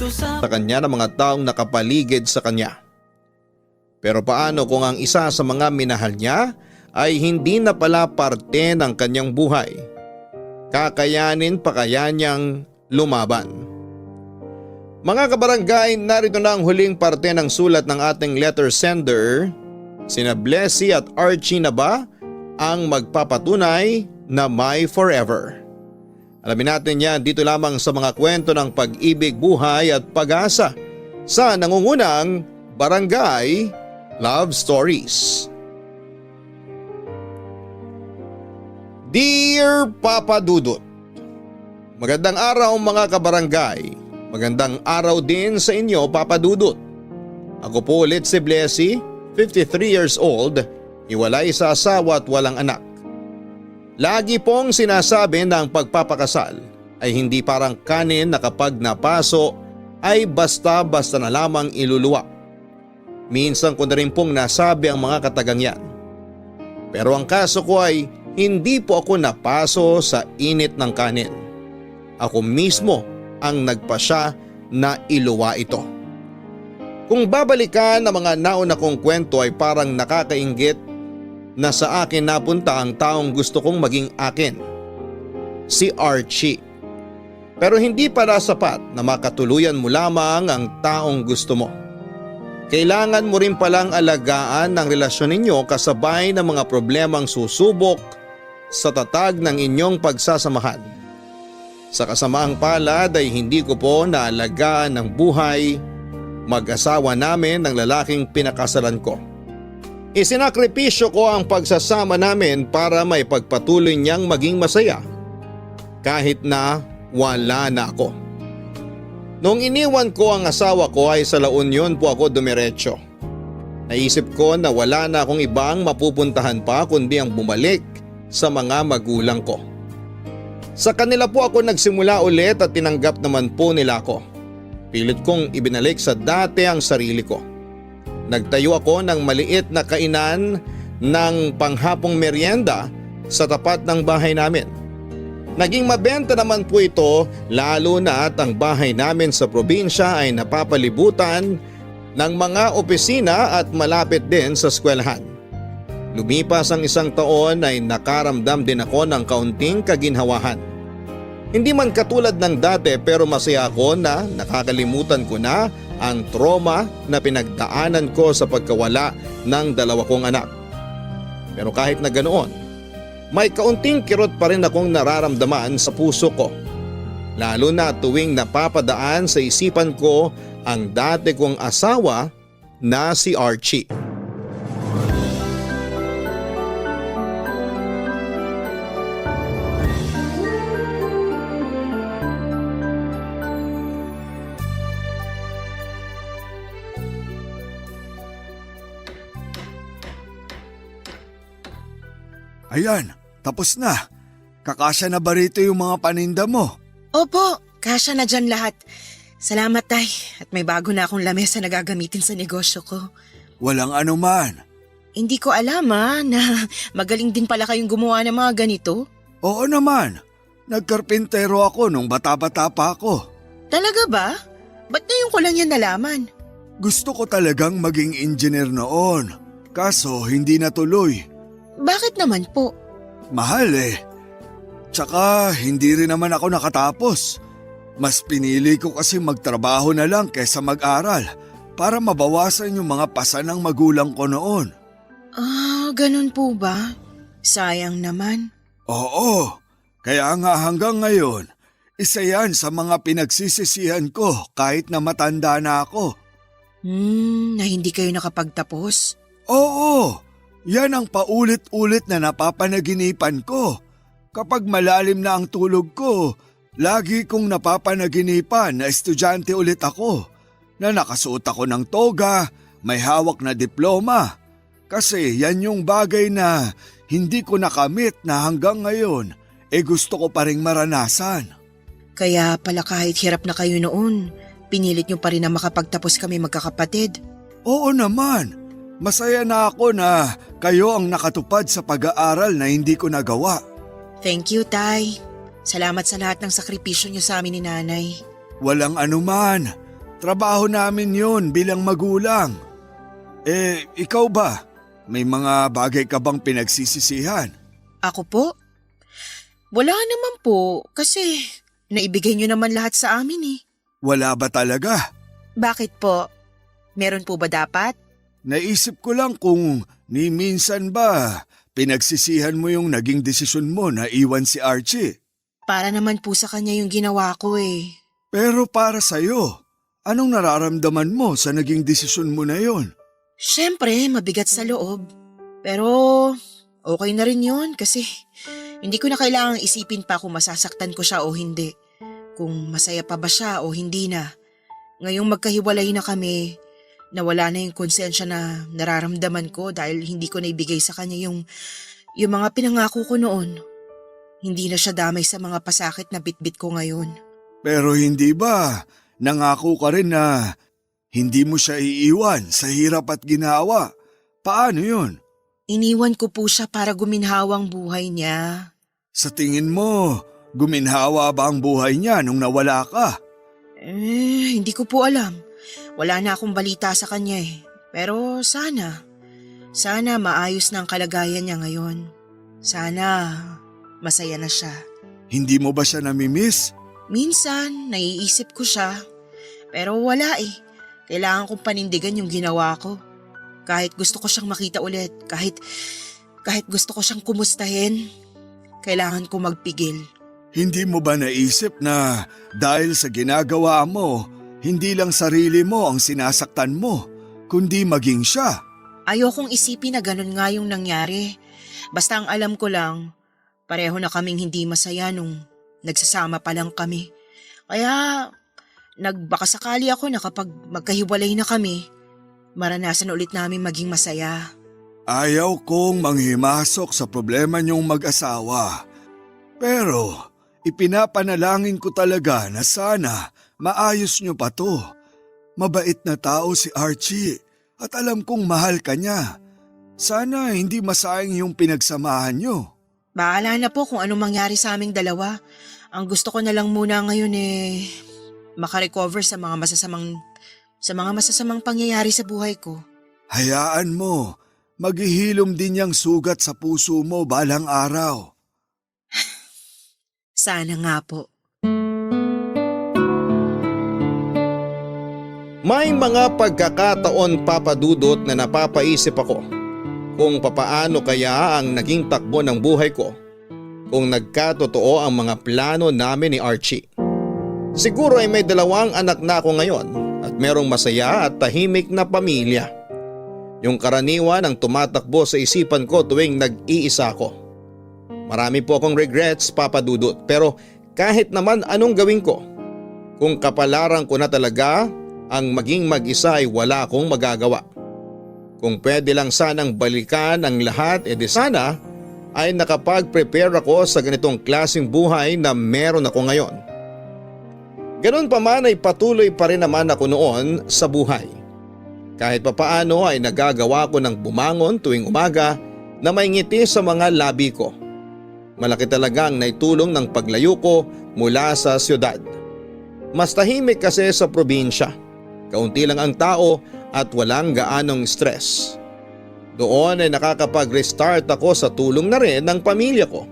sa kanya ng mga taong nakapaligid sa kanya. Pero paano kung ang isa sa mga minahal niya ay hindi na pala parte ng kanyang buhay? Kakayanin pa kaya niyang lumaban? Mga kabarangay, narito na ang huling parte ng sulat ng ating letter sender. Sina Blessy at Archie na ba ang magpapatunay na may forever? Alamin natin yan dito lamang sa mga kwento ng pag-ibig, buhay at pag-asa sa nangungunang Barangay Love Stories. Dear Papa Dudut, magandang araw mga kabarangay. Magandang araw din sa inyo, Papa Dudut. Ako po ulit si Blessy, 53 years old, iwalay sa asawa at walang anak. Lagi pong sinasabi na ang pagpapakasal ay hindi parang kanin na kapag napaso ay basta-basta na lamang iluluwa. Minsan ko na rin pong nasabi ang mga katagang yan. Pero ang kaso ko ay hindi po ako napaso sa init ng kanin. Ako mismo ang nagpasya na iluwa ito. Kung babalikan ang mga nauna kong kwento ay parang nakakainggit na sa akin napunta ang taong gusto kong maging akin, si Archie. Pero hindi para sapat na makatuluyan mo lamang ang taong gusto mo. Kailangan mo rin palang alagaan ng relasyon ninyo kasabay ng mga problemang susubok sa tatag ng inyong pagsasamahan. Sa kasamaang palad ay hindi ko po naalagaan ng buhay mag-asawa namin ng lalaking pinakasalan ko. Isinakripisyo ko ang pagsasama namin para may pagpatuloy niyang maging masaya kahit na wala na ako. Noong iniwan ko ang asawa ko ay sa La Union po ako dumiretso. Naisip ko na wala na akong ibang mapupuntahan pa kundi ang bumalik sa mga magulang ko. Sa kanila po ako nagsimula ulit at tinanggap naman po nila ako. Pilit kong ibinalik sa dati ang sarili ko. Nagtayo ako ng maliit na kainan ng panghapong merienda sa tapat ng bahay namin. Naging mabenta naman po ito lalo na at ang bahay namin sa probinsya ay napapalibutan ng mga opisina at malapit din sa eskwelahan. Lumipas ang isang taon ay nakaramdam din ako ng kaunting kaginhawahan. Hindi man katulad ng dati pero masaya ako na nakakalimutan ko na ang trauma na pinagdaanan ko sa pagkawala ng dalawa kong anak. Pero kahit na ganoon, may kaunting kirot pa rin akong nararamdaman sa puso ko. Lalo na tuwing napapadaan sa isipan ko ang dati kong asawa na si Archie. Ayan, tapos na. Kakasya na ba rito yung mga paninda mo? Opo, kasya na dyan lahat. Salamat, Tay. At may bago na akong lamesa na gagamitin sa negosyo ko. Walang anuman. Hindi ko alam na magaling din pala kayong gumawa ng mga ganito. Oo naman. Nagkarpintero ako nung bata-bata pa ako. Talaga ba? Ba't ngayon ko lang yan nalaman? Gusto ko talagang maging engineer noon. Kaso hindi natuloy. Bakit naman po? Mahal eh. Tsaka hindi rin naman ako nakatapos. Mas pinili ko kasi magtrabaho na lang kaysa mag-aral para mabawasan yung mga pasa ng magulang ko noon. Ganun po ba? Sayang naman. Oo, kaya nga hanggang ngayon, isa yan sa mga pinagsisisihan ko kahit na matanda na ako. Na hindi kayo nakapagtapos? Oo, yan ang paulit-ulit na napapanaginipan ko. Kapag malalim na ang tulog ko, lagi kong napapanaginipan na estudyante ulit ako, na nakasuot ako ng toga, may hawak na diploma. Kasi yan yung bagay na hindi ko nakamit na hanggang ngayon, gusto ko pa ring maranasan. Kaya pala kahit hirap na kayo noon, pinilit nyo pa rin na makapagtapos kami magkakapatid. Oo naman. Masaya na ako na kayo ang nakatupad sa pag-aaral na hindi ko nagawa. Thank you, Tay. Salamat sa lahat ng sakripisyo niyo sa amin ni Nanay. Walang anuman. Trabaho namin yun bilang magulang. Ikaw ba? May mga bagay ka bang pinagsisisihan? Ako po? Wala naman po kasi naibigay niyo naman lahat sa amin eh. Wala ba talaga? Bakit po? Meron po ba dapat? Naisip ko lang kung ni minsan ba pinagsisihan mo yung naging desisyon mo na iwan si Archie. Para naman po sa kanya yung ginawa ko eh. Pero para sa'yo, anong nararamdaman mo sa naging desisyon mo na yon? Siyempre, mabigat sa loob. Pero okay na rin yun kasi hindi ko na kailangang isipin pa kung masasaktan ko siya o hindi. Kung masaya pa ba siya o hindi na. Ngayong magkahiwalay na kami, nawala na yung konsensya na nararamdaman ko dahil hindi ko naibigay sa kanya yung mga pinangako ko noon. Hindi na siya damay sa mga pasakit na bitbit ko ngayon. Pero hindi ba nangako ka rin na hindi mo siya iiwan sa hirap at ginawa? Paano yun? Iniwan ko po siya para guminhawang buhay niya. Sa tingin mo, guminhawa ba ang buhay niya nung nawala ka? Hindi ko po alam. Wala na akong balita sa kanya eh. Pero sana maayos na ang kalagayan niya ngayon. Sana masaya na siya. Hindi mo ba siya namimiss? Minsan, naiisip ko siya. Pero wala eh. Kailangan kong panindigan yung ginawa ko. Kahit gusto ko siyang makita ulit, kahit gusto ko siyang kumustahin, kailangan ko magpigil. Hindi mo ba naisip na dahil sa ginagawa mo, hindi lang sarili mo ang sinasaktan mo, kundi maging siya? Ayokong isipin na ganun nga yung nangyari. Basta ang alam ko lang, pareho na kaming hindi masaya nung nagsasama pa lang kami. Kaya nagbaka sakali ako na kapag magkahiwalay na kami, maranasan ulit namin maging masaya. Ayaw kong manghimasok sa problema niyong mag-asawa. Pero ipinapanalangin ko talaga na sana maayos niyo pa to. Mabait na tao si Archie at alam kong mahal ka niya. Sana hindi masayang yung pinagsamahan niyo. Bahala na po kung anong mangyari sa aming dalawa. Ang gusto ko na lang muna ngayon makarecover sa mga masasamang pangyayari sa buhay ko. Hayaan mo, maghihilom din yang sugat sa puso mo balang araw. Sana nga po. May mga pagkakataon, Papa Dudut, na napapaisip ako kung papaano kaya ang naging takbo ng buhay ko kung nagkatotoo ang mga plano namin ni Archie. Siguro ay may 2 anak na ako ngayon at merong masaya at tahimik na pamilya. Yung karaniwan ang tumatakbo sa isipan ko tuwing nag-iisa ako. Marami po akong regrets, Papa Dudut, pero kahit naman anong gawin ko, kung kapalaran ko na talaga ang maging mag-isa ay wala akong magagawa. Kung pwede lang sanang balikan ang lahat, edi sana ay nakapag-prepare ako sa ganitong klaseng buhay na meron ako ngayon. Ganun pa man ay patuloy pa rin naman ako noon sa buhay. Kahit papaano ay nagagawa ko ng bumangon tuwing umaga na may ngiti sa mga labi ko. Malaki talaga ang naitulong ng paglayo ko mula sa siyudad. Mas tahimik kasi sa probinsya. Kaunti lang ang tao at walang gaanong stress. Doon ay nakakapag-restart ako sa tulong na rin ng pamilya ko.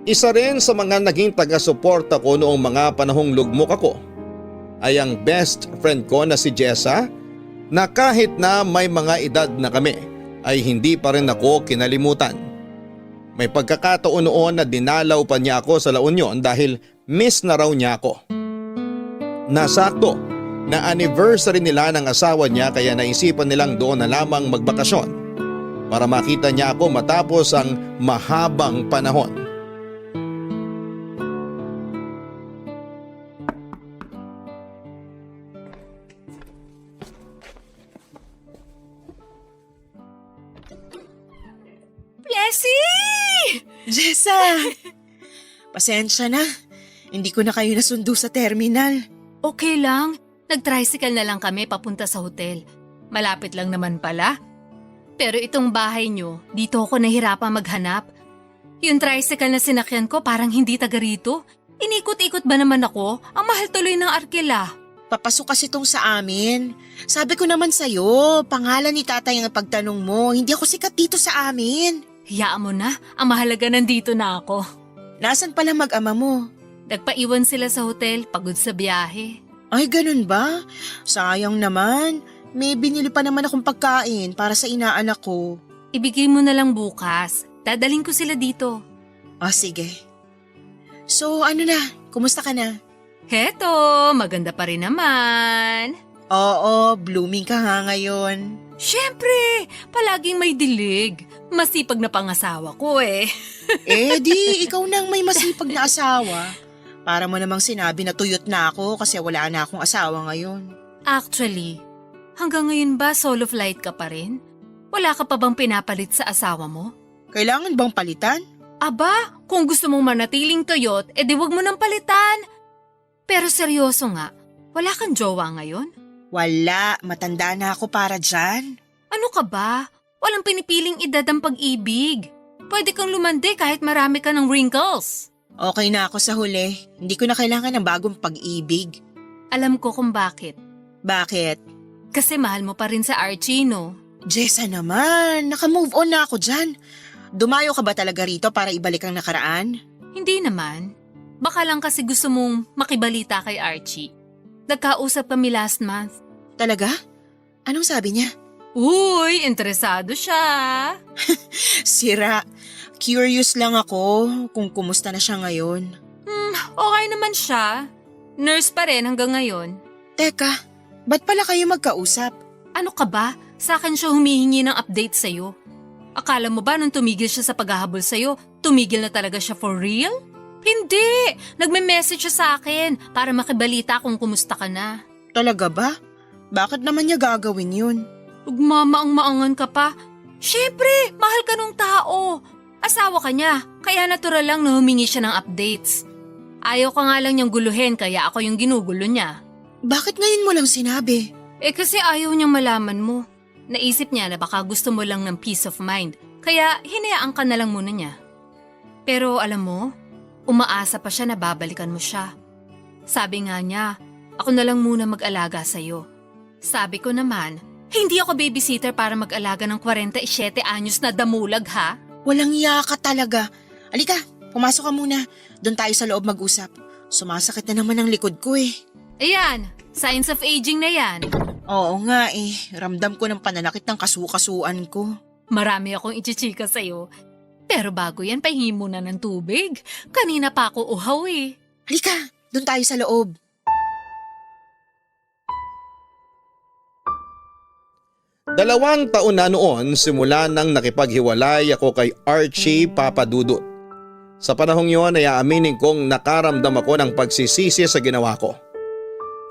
Isa rin sa mga naging taga-suporta ko noong mga panahong lugmok ako ay ang best friend ko na si Jessa, na kahit na may mga edad na kami ay hindi pa rin ako kinalimutan. May pagkakataon noon na dinalaw pa niya ako sa La Union dahil miss na raw niya ako. Nasakto na anniversary nila ng asawa niya kaya naisipan nilang doon na lamang magbakasyon para makita niya ako matapos ang mahabang panahon. Jessie! Jessa! Pasensya na. Hindi ko na kayo nasundo sa terminal. Okay lang. Nag-tricycle na lang kami papunta sa hotel. Malapit lang naman pala. Pero itong bahay nyo, dito ako nahirapang maghanap. Yung tricycle na sinakyan ko parang hindi taga rito. Inikot-ikot ba naman ako? Ang mahal tuloy ng arkila. Papasok kasi tong sa amin. Sabi ko naman sa'yo, pangalan ni tatay ang pagtanong mo. Hindi ako sikat dito sa amin. Hayaan mo na, ang mahalaga nandito na ako. Nasaan pala mag-ama mo? Nagpaiwan sila sa hotel, pagod sa biyahe. Ay, ganun ba? Sayang naman. May binili pa naman akong pagkain para sa inaanak ko. Ibigay mo na lang bukas. Dadaling ko sila dito. Sige. So, ano na? Kumusta ka na? Heto, maganda pa rin naman. Oo, blooming ka nga ngayon. Siyempre, palaging may dilig. Masipag na pangasawa ko eh. Di ikaw nang may masipag na asawa. Para mo namang sinabi na tuyot na ako kasi wala na akong asawa ngayon. Actually, hanggang ngayon ba solo flight ka pa rin? Wala ka pa bang pinapalit sa asawa mo? Kailangan bang palitan? Aba, kung gusto mong manatiling tuyot, edi wag mo nang palitan. Pero seryoso nga, wala kang jowa ngayon? Wala, matanda na ako para dyan. Ano ka ba? Walang pinipiling edad ang pag-ibig. Pwede kang lumandi kahit marami ka ng wrinkles. Okay na ako sa huli. Hindi ko na kailangan ng bagong pag-ibig. Alam ko kung bakit. Bakit? Kasi mahal mo pa rin sa Archie, no? Jessa naman, naka-move on na ako dyan. Dumayo ka ba talaga rito para ibalik ang nakaraan? Hindi naman. Baka lang kasi gusto mong makibalita kay Archie. Nagkausap kami last month. Talaga? Anong sabi niya? Uy, interesado siya. Sira. Curious lang ako kung kumusta na siya ngayon. Okay naman siya. Nurse pa rin hanggang ngayon. Teka, ba't pala kayo magkausap? Ano ka ba? Sa akin siya humihingi ng update sa'yo. Akala mo ba nung tumigil siya sa paghahabol sa'yo, tumigil na talaga siya for real? Hindi! Nagme-message siya sa akin para makibalita kung kumusta ka na. Talaga ba? Bakit naman niya gagawin yun? Ugmamaang-maangan ka pa. Siyempre, mahal ka nung tao. Asawa ka niya, kaya natural lang na humingi siya ng updates. Ayaw ka nga lang niyang guluhin kaya ako yung ginugulo niya. Bakit ngayon mo lang sinabi? Kasi ayaw niyang malaman mo. Naisip niya na baka gusto mo lang ng peace of mind, kaya hinayaan ka na lang muna niya. Pero alam mo, umaasa pa siya na babalikan mo siya. Sabi nga niya, ako na lang muna mag-alaga sa'yo. Sabi ko naman, hindi ako babysitter para mag-alaga ng 47 anyos na damulag ha. Walang iya ka talaga. Alika, pumasok ka muna. Doon tayo sa loob mag-usap. Sumasakit na naman ang likod ko eh. Ayan, signs of aging na yan. Oo nga eh, ramdam ko ng pananakit ng kasukasuan ko. Marami akong ichichika sa'yo. Pero bago yan, pahingi muna ng tubig. Kanina pa ako uhaw eh. Halika, doon tayo sa loob. Dalawang taon na noon simula nang nakipaghiwalay ako kay Archie Papadudut. Sa panahong yon ay aaminin kong nakaramdam ako ng pagsisisi sa ginawa ko.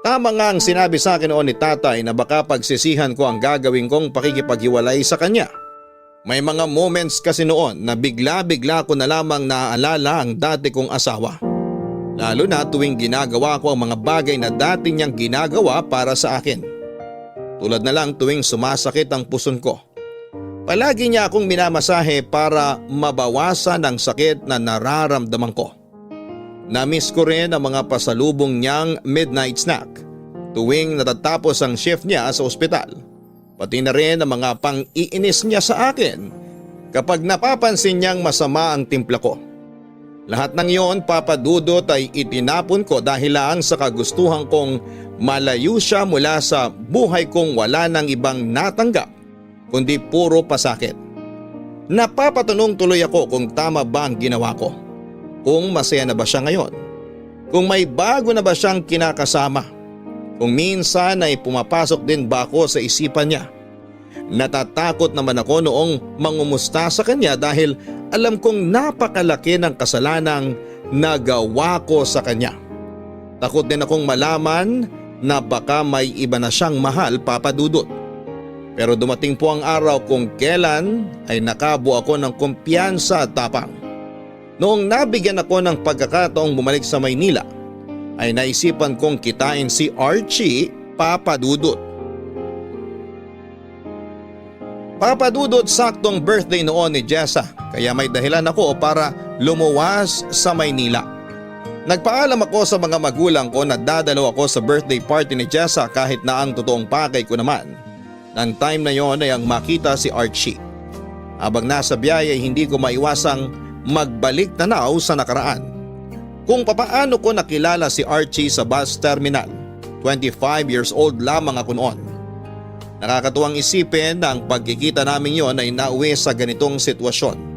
Tama nga ang sinabi sa akin noon ni tatay na baka pagsisihan ko ang gagawin kong pakikipaghiwalay sa kanya. May mga moments kasi noon na bigla-bigla ko na lamang naaalala ang dati kong asawa. Lalo na tuwing ginagawa ko ang mga bagay na dati niyang ginagawa para sa akin. Tulad na lang tuwing sumasakit ang puson ko. Palagi niya akong minamasahe para mabawasan ang sakit na nararamdaman ko. Namiss ko rin ang mga pasalubong niyang midnight snack tuwing natatapos ang shift niya sa ospital. Pati na rin ang mga pang-iinis niya sa akin kapag napapansin niyang masama ang timpla ko. Lahat ng iyon, Papadudot, ay itinapon ko dahil lang sa kagustuhan kong malayo siya mula sa buhay kong wala ng ibang natanggap kundi puro pasakit. Napapatanong tuloy ako kung tama ba ang ginawa ko. Kung masaya na ba siya ngayon? Kung may bago na ba siyang kinakasama? Kung minsan ay pumapasok din ba ako sa isipan niya? Natatakot naman ako noong mangumusta sa kanya dahil alam kong napakalaki ng kasalanang nagawa ko sa kanya. Takot din akong malaman na baka may iba na siyang mahal, Papadudot. Pero dumating po ang araw kung kailan ay nakabuo ako ng kumpiyansa at tapang. Noong nabigyan ako ng pagkakataong bumalik sa Maynila, ay naisipan kong kitain si Archie, Papadudot. Papadudot, saktong birthday noon ni Jessa kaya may dahilan ako para lumuwas sa Maynila. Nagpaalam ako sa mga magulang ko na dadalo ako sa birthday party ni Jessa kahit na ang totoong pakay ko naman. Nang time na yon ay ang makita si Archie. Habang nasa biyahe ay hindi ko maiwasang magbalik tanaw sa nakaraan. Kung papaano ko nakilala si Archie sa bus terminal. 25 years old lamang ako noon. Nakakatuwang isipin na ang pagkikita namin yon ay nauwi sa ganitong sitwasyon.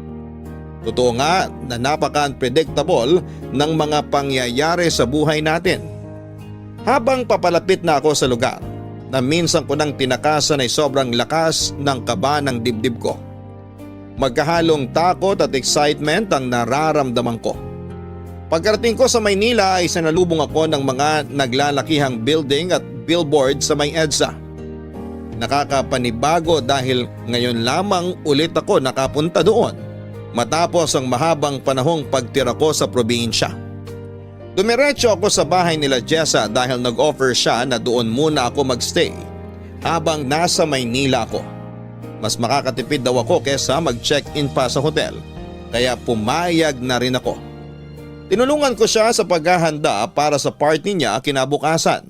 Totoo nga na napaka-unpredictable ng mga pangyayari sa buhay natin. Habang papalapit na ako sa lugar, na minsan ko nang tinakasan ay sobrang lakas ng kaba ng dibdib ko. Magkahalong takot at excitement ang nararamdaman ko. Pagkarating ko sa Maynila ay sinalubong ako ng mga naglalakihang building at billboard sa may EDSA. Nakakapanibago dahil ngayon lamang ulit ako nakapunta doon matapos ang mahabang panahong pagtira ko sa probinsya. Dumiretso ako sa bahay nila Jessa dahil nag-offer siya na doon muna ako magstay habang nasa Maynila ako. Mas makakatipid daw ako kesa mag-check-in pa sa hotel kaya pumayag na rin ako. Tinulungan ko siya sa paghahanda para sa party niya kinabukasan.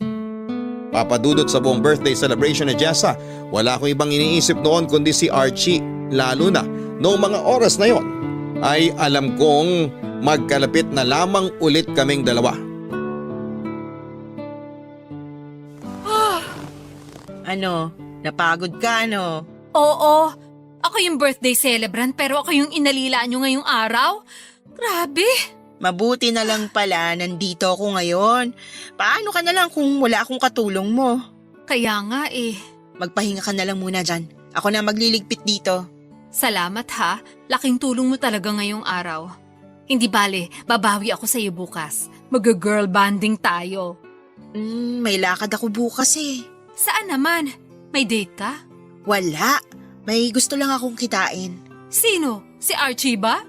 Papadudot sa buong birthday celebration ni Jessa, wala akong ibang iniisip noon kundi si Archie, lalo na noong mga oras na yon ay alam kong magkalapit na lamang ulit kaming dalawa. Ano, napagod ka no? Oo, ako yung birthday celebrant pero ako yung inalila nyo ngayong araw. Grabe! Mabuti na lang pala nandito ako ngayon. Paano ka na lang kung wala akong katulong mo? Kaya nga eh. Magpahinga ka na lang muna dyan. Ako na magliligpit dito. Salamat ha, laking tulong mo talaga ngayong araw. Hindi bale, babawi ako sa iyo bukas. Mag-girl banding tayo. May lakad ako bukas eh. Saan naman? May date ka? Wala. May gusto lang akong kitain. Sino? Si Archie ba?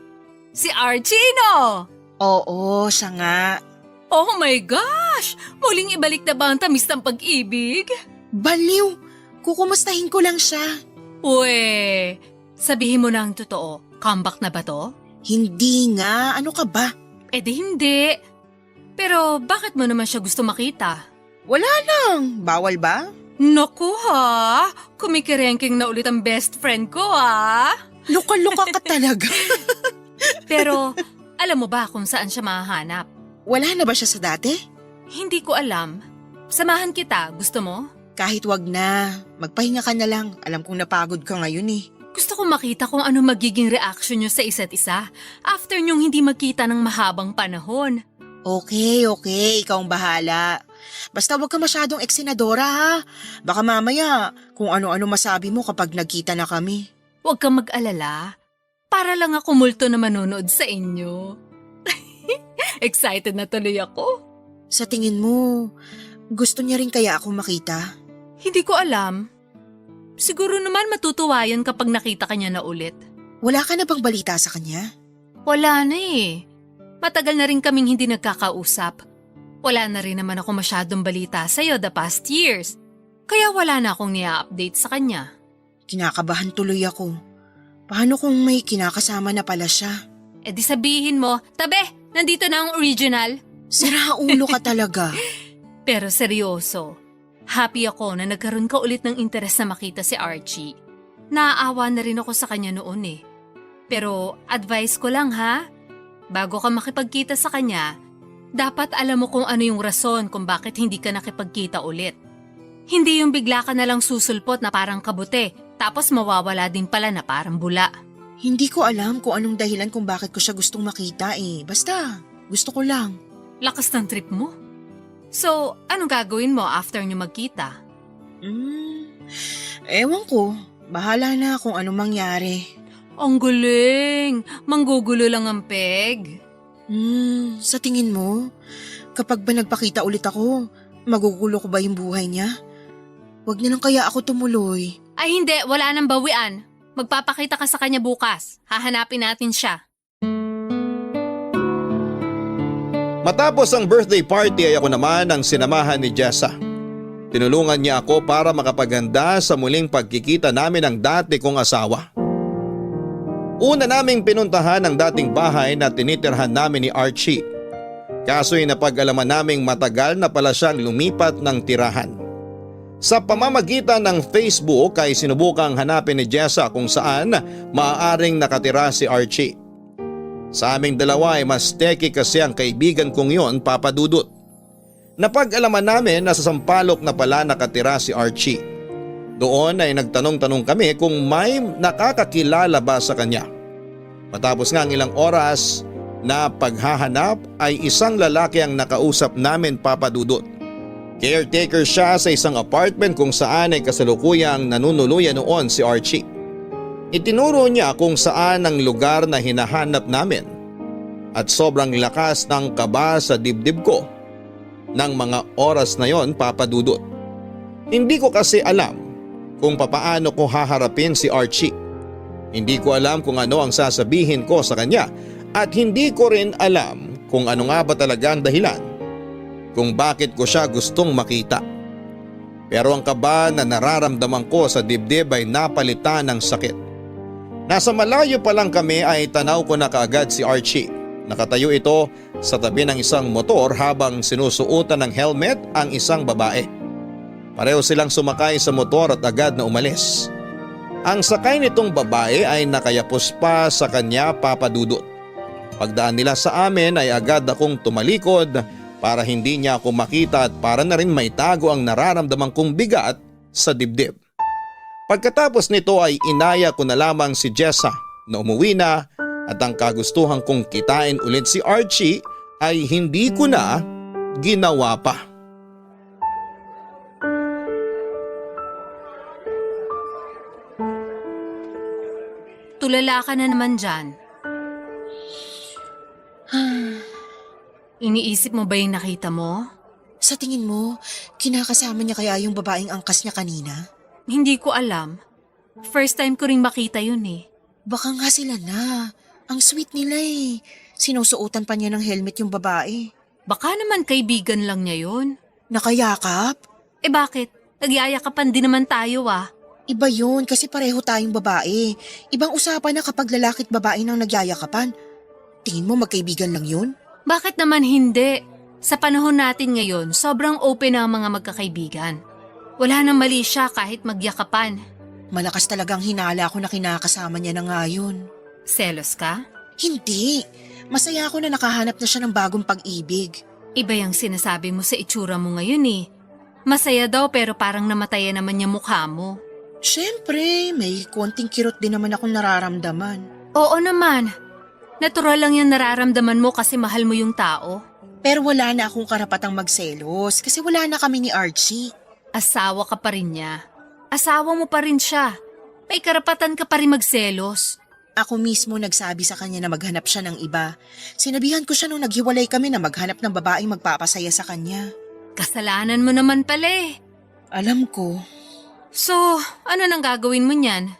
Si Archie no? Oo, siya nga. Oh my gosh! Muling ibalik na ba ang tamis ng pag-ibig? Baliw! Kukumustahin ko lang siya. Uwe, sabihin mo na ang totoo. Comeback na ba to? Hindi nga. Ano ka ba? Eh di hindi. Pero bakit mo naman siya gusto makita? Wala lang. Bawal ba? Naku ha! Kumikirenking na ulit ang best friend ko ha! Luka-luka ka talaga. Pero alam mo ba kung saan siya mahahanap? Wala na ba siya sa dati? Hindi ko alam. Samahan kita, gusto mo? Kahit wag na. Magpahinga ka na lang. Alam kong napagod ka ngayon eh. Gusto ko makita kung ano magiging reaction niyo sa isa't isa after niyong hindi magkita ng mahabang panahon. Okay. Ikaw ang bahala. Basta wag ka masyadong eksenadora ha. Baka mamaya kung ano-ano masabi mo kapag nagkita na kami. Huwag kang mag-alala. Para lang ako multo na manonood sa inyo. Excited na tuloy ako. Sa tingin mo, gusto niya rin kaya ako makita? Hindi ko alam. Siguro naman matutuwa yan kapag nakita ka niya na ulit. Wala ka na bang balita sa kanya? Wala na eh. Matagal na rin kaming hindi nagkakausap. Wala na rin naman ako masyadong balita sa'yo the past years. Kaya wala na akong nia-update sa kanya. Kinakabahan tuloy ako. Paano kung may kinakasama na pala siya? Eh di sabihin mo, tabe, nandito na ang original. Sira ulo ka talaga. Pero seryoso, happy ako na nagkaroon ka ulit ng interes na makita si Archie. Naaawa na rin ako sa kanya noon eh. Pero advice ko lang ha, bago ka makipagkita sa kanya, dapat alam mo kung ano yung rason kung bakit hindi ka nakipagkita ulit. Hindi yung bigla ka nalang susulpot na parang kabute, tapos mawawala din pala na parang bula. Hindi ko alam kung anong dahilan kung bakit ko siya gustong makita eh. Basta, gusto ko lang. Lakas ng trip mo. So, anong gagawin mo after nyo magkita? Ewan ko. Bahala na kung anong mangyari. Ang galing! Manggugulo lang ang peg. Sa tingin mo, kapag ba nagpakita ulit ako, magugulo ko ba yung buhay niya? Wag na lang kaya ako tumuloy. Ay hindi, wala nang bawian. Magpapakita ka sa kanya bukas. Hahanapin natin siya. Matapos ang birthday party ay ako naman ang sinamahan ni Jessa. Tinulungan niya ako para makapaghanda sa muling pagkikita namin ng dati kong asawa. Una naming pinuntahan ang dating bahay na tinitirhan namin ni Archie. Kaso'y napag-alaman naming matagal na pala siyang lumipat ng tirahan. Sa pamamagitan ng Facebook ay sinubukang hanapin ni Jessa kung saan maaaring nakatira si Archie. Sa aming dalawa ay mas teki kasi ang kaibigan kong yon, Papa Dudut. Napag-alaman namin na sa Sampaloc na pala nakatira si Archie. Doon ay nagtanong-tanong kami kung may nakakakilala ba sa kanya. Matapos nga ang ilang oras na paghahanap ay isang lalaki ang nakausap namin, Papa Dudut. Caretaker siya sa isang apartment kung saan ay kasalukuyang nanunuluyan noon si Archie. Itinuro niya kung saan ang lugar na hinahanap namin at sobrang lakas ng kaba sa dibdib ko ng mga oras na yon, Papa Dudut. Hindi ko kasi alam kung papaano ko haharapin si Archie. Hindi ko alam kung ano ang sasabihin ko sa kanya at hindi ko rin alam kung ano nga ba talaga ang dahilan kung bakit ko siya gustong makita. Pero ang kaba na nararamdaman ko sa dibdib ay napalitan ng sakit. Nasa malayo pa lang kami ay tanaw ko na kaagad si Archie. Nakatayo ito sa tabi ng isang motor habang sinusuotan ng helmet ang isang babae. Pareho silang sumakay sa motor at agad na umalis. Ang sakay nitong babae ay nakayapos pa sa kanya, Papa Dudut. Pagdaan nila sa amin ay agad akong tumalikod para hindi niya ako makita at para na rin maitago ang nararamdaman kong bigat sa dibdib. Pagkatapos nito ay inaya ko na lamang si Jessa na umuwi na at ang kagustuhan kong kitain ulit si Archie ay hindi ko na ginawa pa. Tulala ka na naman dyan. Iniisip mo ba yung nakita mo? Sa tingin mo, kinakasama niya kaya yung babaeng angkas niya kanina? Hindi ko alam. First time ko ring makita yun eh. Baka nga sila na. Ang sweet nila eh. Sinusuotan pa niya ng helmet yung babae. Baka naman kaibigan lang niya yun. Nakayakap? Eh bakit? Nagyayakapan din naman tayo ah. Iba yun kasi pareho tayong babae. Ibang usapan na kapag lalaki at babae nang nagyayakapan. Tingin mo magkaibigan lang yun? Bakit naman hindi? Sa panahon natin ngayon, sobrang open na ang mga magkakaibigan. Wala nang mali siya kahit magyakapan. Malakas talagang hinala ko na kinakasama niya na nga yun. Selos ka? Hindi. Masaya ako na nakahanap na siya ng bagong pag-ibig. Iba yung sinasabi mo sa itsura mo ngayon eh. Masaya daw pero parang namatayan naman niya mukha mo. Siyempre, may konting kirot din naman akong nararamdaman. Oo naman. Natural lang yung nararamdaman mo kasi mahal mo yung tao. Pero wala na akong karapatang magselos kasi wala na kami ni Archie. Asawa ka pa rin niya. Asawa mo pa rin siya. May karapatan ka pa rin magselos. Ako mismo nagsabi sa kanya na maghanap siya ng iba. Sinabihan ko siya nung naghiwalay kami na maghanap ng babaeng magpapasaya sa kanya. Kasalanan mo naman pala eh. Alam ko. So, ano nang gagawin mo niyan?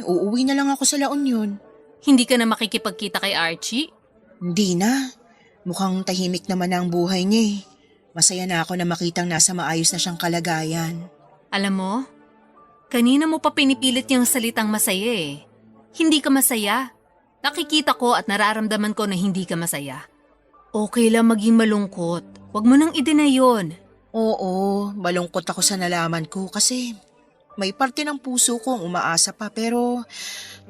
Uuwi na lang ako sa La Union. Hindi ka na makikipagkita kay Archie? Hindi na. Mukhang tahimik naman na ang buhay niya eh. Masaya na ako na makitang nasa maayos na siyang kalagayan. Alam mo, kanina mo pa pinipilit yung salitang masaya eh. Hindi ka masaya. Nakikita ko at nararamdaman ko na hindi ka masaya. Okay lang maging malungkot. Huwag mo nang i-deny yun. Oo, malungkot ako sa nalaman ko kasi may parte ng puso kong umaasa pa pero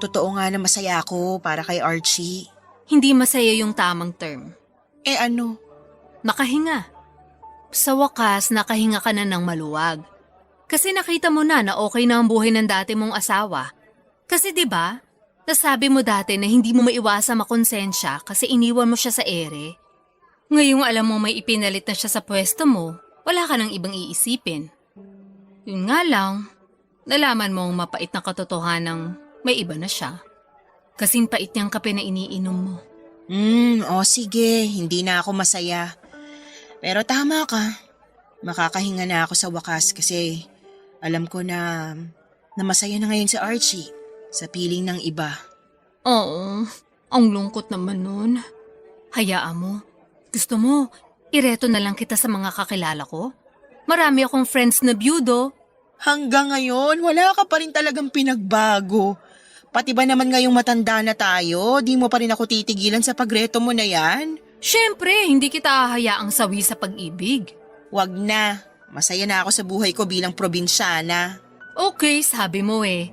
totoo nga na masaya ako para kay Archie. Hindi masaya yung tamang term. Ano? Nakahinga. Sa wakas, nakahinga ka na ng maluwag. Kasi nakita mo na okay na ang buhay ng dati mong asawa. Kasi 'di ba? Nasabi mo dati na hindi mo maiwasang makonsensya kasi iniwan mo siya sa ere. Ngayong alam mo may ipinalit na siya sa pwesto mo, wala ka nang ibang iisipin. Yun nga lang, nalaman mong mapait na katotohanang may iba na siya. Kasing pait niyang kape na iniinom mo. Sige, hindi na ako masaya. Pero tama ka. Makakahinga na ako sa wakas kasi alam ko na masaya na ngayon si Archie sa piling ng iba. Oo, ang lungkot naman nun. Hayaan mo. Gusto mo, ireto na lang kita sa mga kakilala ko? Marami akong friends na byudo. Hanggang ngayon, wala ka pa rin talagang pinagbago. Pati ba naman ngayong matanda na tayo, di mo pa rin ako titigilan sa pagreto mo na yan? Siyempre, hindi kita hahayaang sawi sa pag-ibig. Wag na. Masaya na ako sa buhay ko bilang probinsyana. Okay, sabi mo eh.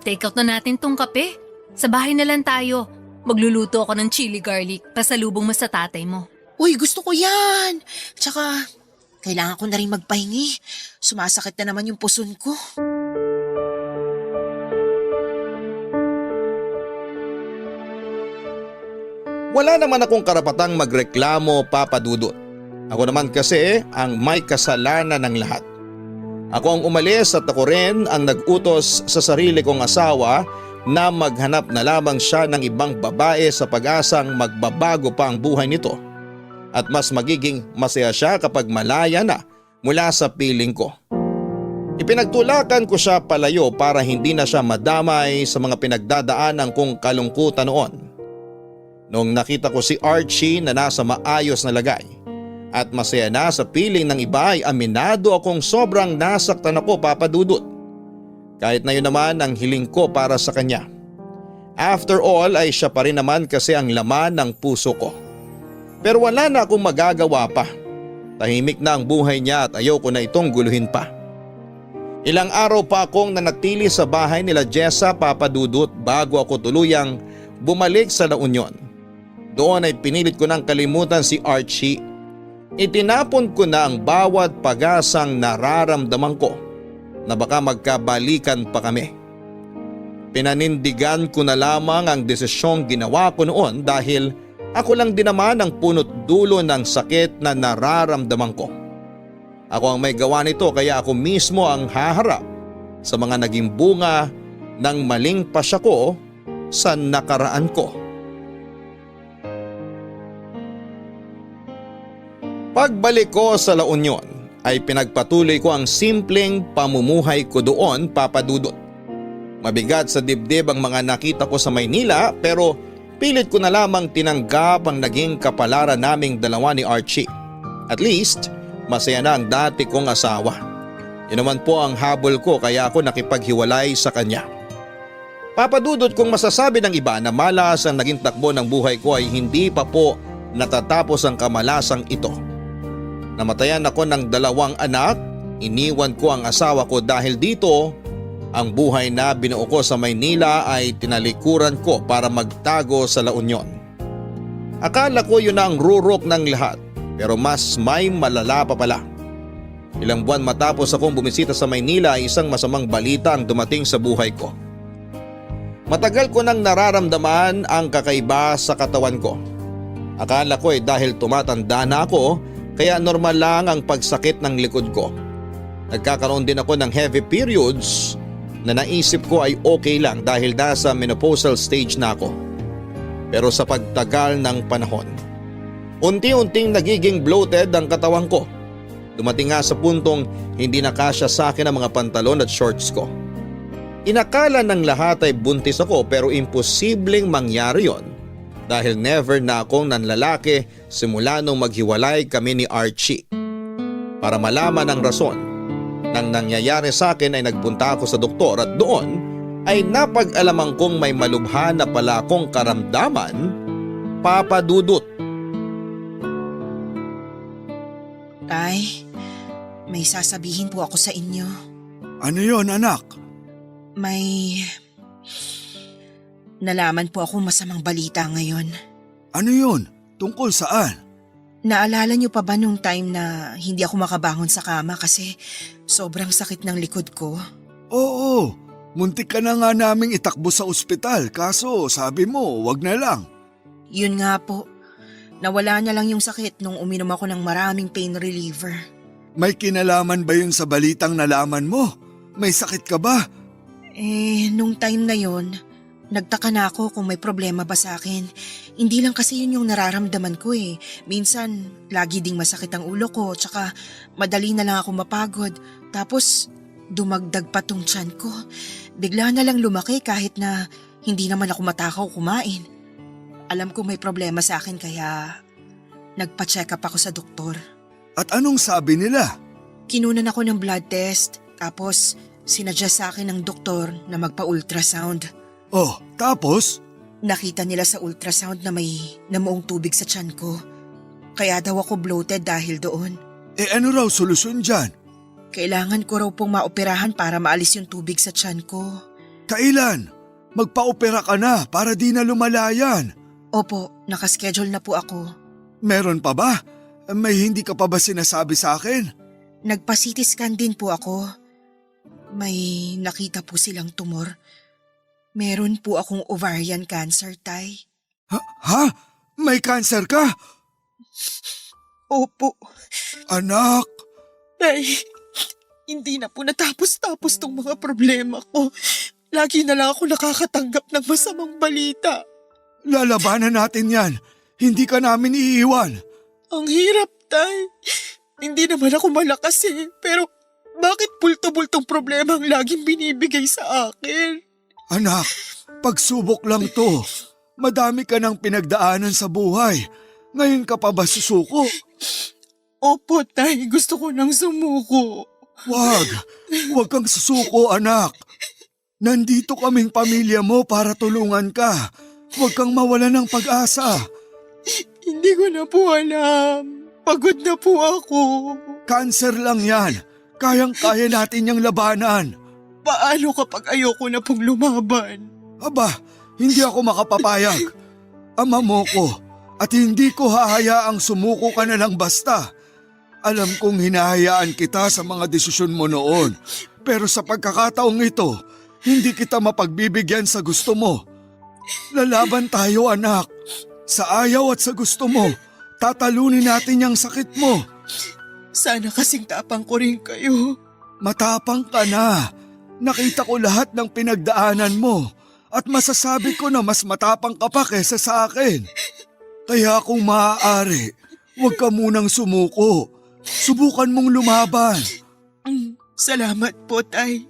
Take out na natin tong kape. Sa bahay na lang tayo. Magluluto ako ng chili garlic pasalubong mo sa tatay mo. Uy, gusto ko yan! Tsaka, kailangan ko na rin magpahingi. Sumasakit na naman yung puson ko. Wala naman akong karapatang magreklamo, Papa Dudut. Ako naman kasi ang may kasalanan ng lahat. Ako ang umalis at ako rin ang nag-utos sa sarili kong asawa na maghanap na lamang siya ng ibang babae sa pag-asang magbabago pa ang buhay nito. At mas magiging masaya siya kapag malaya na mula sa piling ko. Ipinagtulakan ko siya palayo para hindi na siya madamay sa mga pinagdadaanan kong kalungkutan noon. Noong nakita ko si Archie na nasa maayos na lagay at masaya na sa piling ng iba ay aminado akong sobrang nasaktan ako, Papa Dudut. Kahit na yun naman ang hiling ko para sa kanya. After all ay siya pa rin naman kasi ang laman ng puso ko. Pero wala na akong magagawa pa. Tahimik na ang buhay niya at ayoko na itong guluhin pa. Ilang araw pa akong nanatili sa bahay nila Jessa, Papa Dudut bago ako tuluyang bumalik sa La Union. Doon ay pinilit ko nang kalimutan si Archie. Itinapon ko na ang bawat pag-asang nararamdaman ko na baka magkabalikan pa kami. Pinanindigan ko na lamang ang desisyong ginawa ko noon dahil ako lang din naman ang punot dulo ng sakit na nararamdaman ko. Ako ang may gawa nito kaya ako mismo ang haharap sa mga naging bunga ng maling pasya ko sa nakaraan ko. Pagbalik ko sa La Union ay pinagpatuloy ko ang simpleng pamumuhay ko doon, Papa Dudut. Mabigat sa dibdib ang mga nakita ko sa Maynila pero pilit ko na lamang tinanggap ang naging kapalaran naming dalawa ni Archie. At least, masaya na ang dati kong asawa. Yun naman po ang habol ko kaya ako nakipaghiwalay sa kanya. Papa Dudut, kung masasabi ng iba na malas ang naging takbo ng buhay ko ay hindi pa po natatapos ang kamalasang ito. Namatayan ako ng 2 anak, iniwan ko ang asawa ko dahil dito. Ang buhay na binuo ko sa Maynila ay tinalikuran ko para magtago sa La Union. Akala ko yun na ang rurok ng lahat pero mas may malala pa pala. Ilang buwan matapos akong bumisita sa Maynila ay isang masamang balita ang dumating sa buhay ko. Matagal ko nang nararamdaman ang kakaiba sa katawan ko. Akala ko ay dahil tumatanda na ako kaya normal lang ang pagsakit ng likod ko. Nagkakaroon din ako ng heavy periods na naisip ko ay okay lang dahil nasa menopausal stage na ako. Pero sa pagtagal ng panahon, unti-unting nagiging bloated ang katawan ko. Dumating nga sa puntong hindi na kasya sa akin ang mga pantalon at shorts ko. Inakala ng lahat ay buntis ako pero imposibleng mangyari yon dahil never na akong nanlalaki simula nung maghiwalay kami ni Archie. Para malaman ang rason ng nangyayari sa akin ay nagpunta ako sa doktor at doon ay napag-alaman kong may malubha na pala akong karamdaman, Papa Dudut. Tay, may sasabihin po ako sa inyo. Ano yon, anak? May nalaman po akong masamang balita ngayon. Ano yon? Tungkol saan? Naalala niyo pa ba nung time na hindi ako makabangon sa kama kasi sobrang sakit ng likod ko? Oo, muntik ka na nga naming itakbo sa ospital kaso sabi mo wag na lang. Yun nga po, nawala na lang yung sakit nung uminom ako ng maraming pain reliever. May kinalaman ba yun sa balitang nalaman mo? May sakit ka ba? Nung time na yon, nagtaka na ako kung may problema ba sa akin. Hindi lang kasi yun yung nararamdaman ko eh. Minsan, lagi ding masakit ang ulo ko, tsaka madali na lang ako mapagod. Tapos, dumagdag pa tong tiyan ko. Bigla na lang lumaki kahit na hindi naman ako matakaw kumain. Alam ko may problema sa akin kaya nagpa-check up ako sa doktor. At anong sabi nila? Kinunan ako ng blood test, tapos sinadya sa akin ng doktor na magpa-ultrasound. Oh, tapos? Nakita nila sa ultrasound na may namuong tubig sa tiyan ko. Kaya daw ako bloated dahil doon. Ano raw solusyon dyan? Kailangan ko raw pong maoperahan para maalis yung tubig sa tiyan ko. Kailan? Magpa-opera ka na para di na lumalayan. Opo, nakaschedule na po ako. Meron pa ba? May hindi ka pa ba sinasabi sa akin? Nagpa-CT scan din po ako. May nakita po silang tumor. Meron po akong ovarian cancer, Tay. Ha? May cancer ka? Opo. Anak, Tay, hindi na po natapos-tapos tong mga problema ko. Lagi na lang ako nakakatanggap ng masamang balita. lalabanan natin yan. Hindi ka namin iiwan. Ang hirap, Tay. Hindi naman ako malakas pero bakit bulto-bultong problema ang laging binibigay sa akin? Anak, pagsubok lang to. Madami ka ng pinagdaanan sa buhay. Ngayon ka pa ba susuko? Opo, Tay. Gusto ko nang sumuko. Huwag kang susuko, anak. Nandito kaming pamilya mo para tulungan ka. Huwag kang mawala ng pag-asa. Hindi ko na po alam. Pagod na po ako. Cancer lang yan. Kayang-kaya natin yung labanan. Paano kapag ayoko na pong lumaban? Aba, hindi ako makapapayag. Ama mo ko at hindi ko hahayaang sumuko ka na lang basta. Alam kong hinahayaan kita sa mga desisyon mo noon. Pero sa pagkakataong ito, hindi kita mapagbibigyan sa gusto mo. Lalaban tayo, anak. Sa ayaw at sa gusto mo, tatalunin natin yung sakit mo. Sana kasing tapang ko rin kayo. Matapang ka na. Nakita ko lahat ng pinagdaanan mo at masasabi ko na mas matapang ka pa kesa sa akin. Kaya kung maaari, huwag ka munang sumuko. Subukan mong lumaban. Salamat po, Tay.